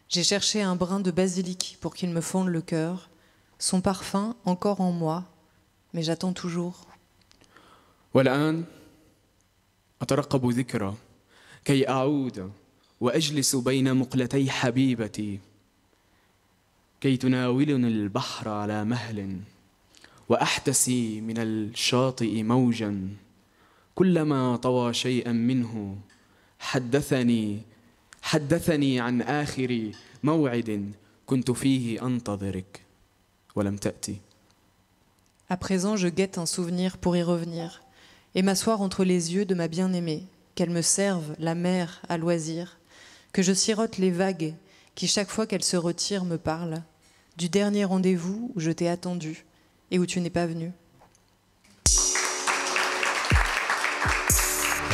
J'ai cherché un brin de basilic pour qu'il me fonde le cœur, son parfum encore en moi, mais j'attends toujours. والآن أترقب ذكرى كي أعود وأجلس بين مقلتي حبيبتي كي تناولني البحر على مهل وأحتسي من الشاطئ موجا كلما طوى شيئا منه حدثني عن آخر موعد كنت فيه أنتظرك ولم تأتي. À présent, je guette un souvenir pour y revenir et m'asseoir entre les yeux de ma bien-aimée, qu'elle me serve la mer à loisir, que je sirote les vagues qui, chaque fois qu'elles se retirent, me parlent du dernier rendez-vous où je t'ai attendu et où tu n'es pas venu.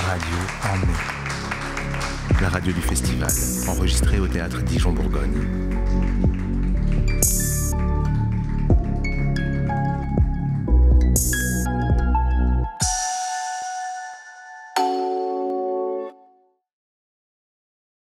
Radio en mai. La radio du festival, enregistrée au théâtre Dijon-Bourgogne.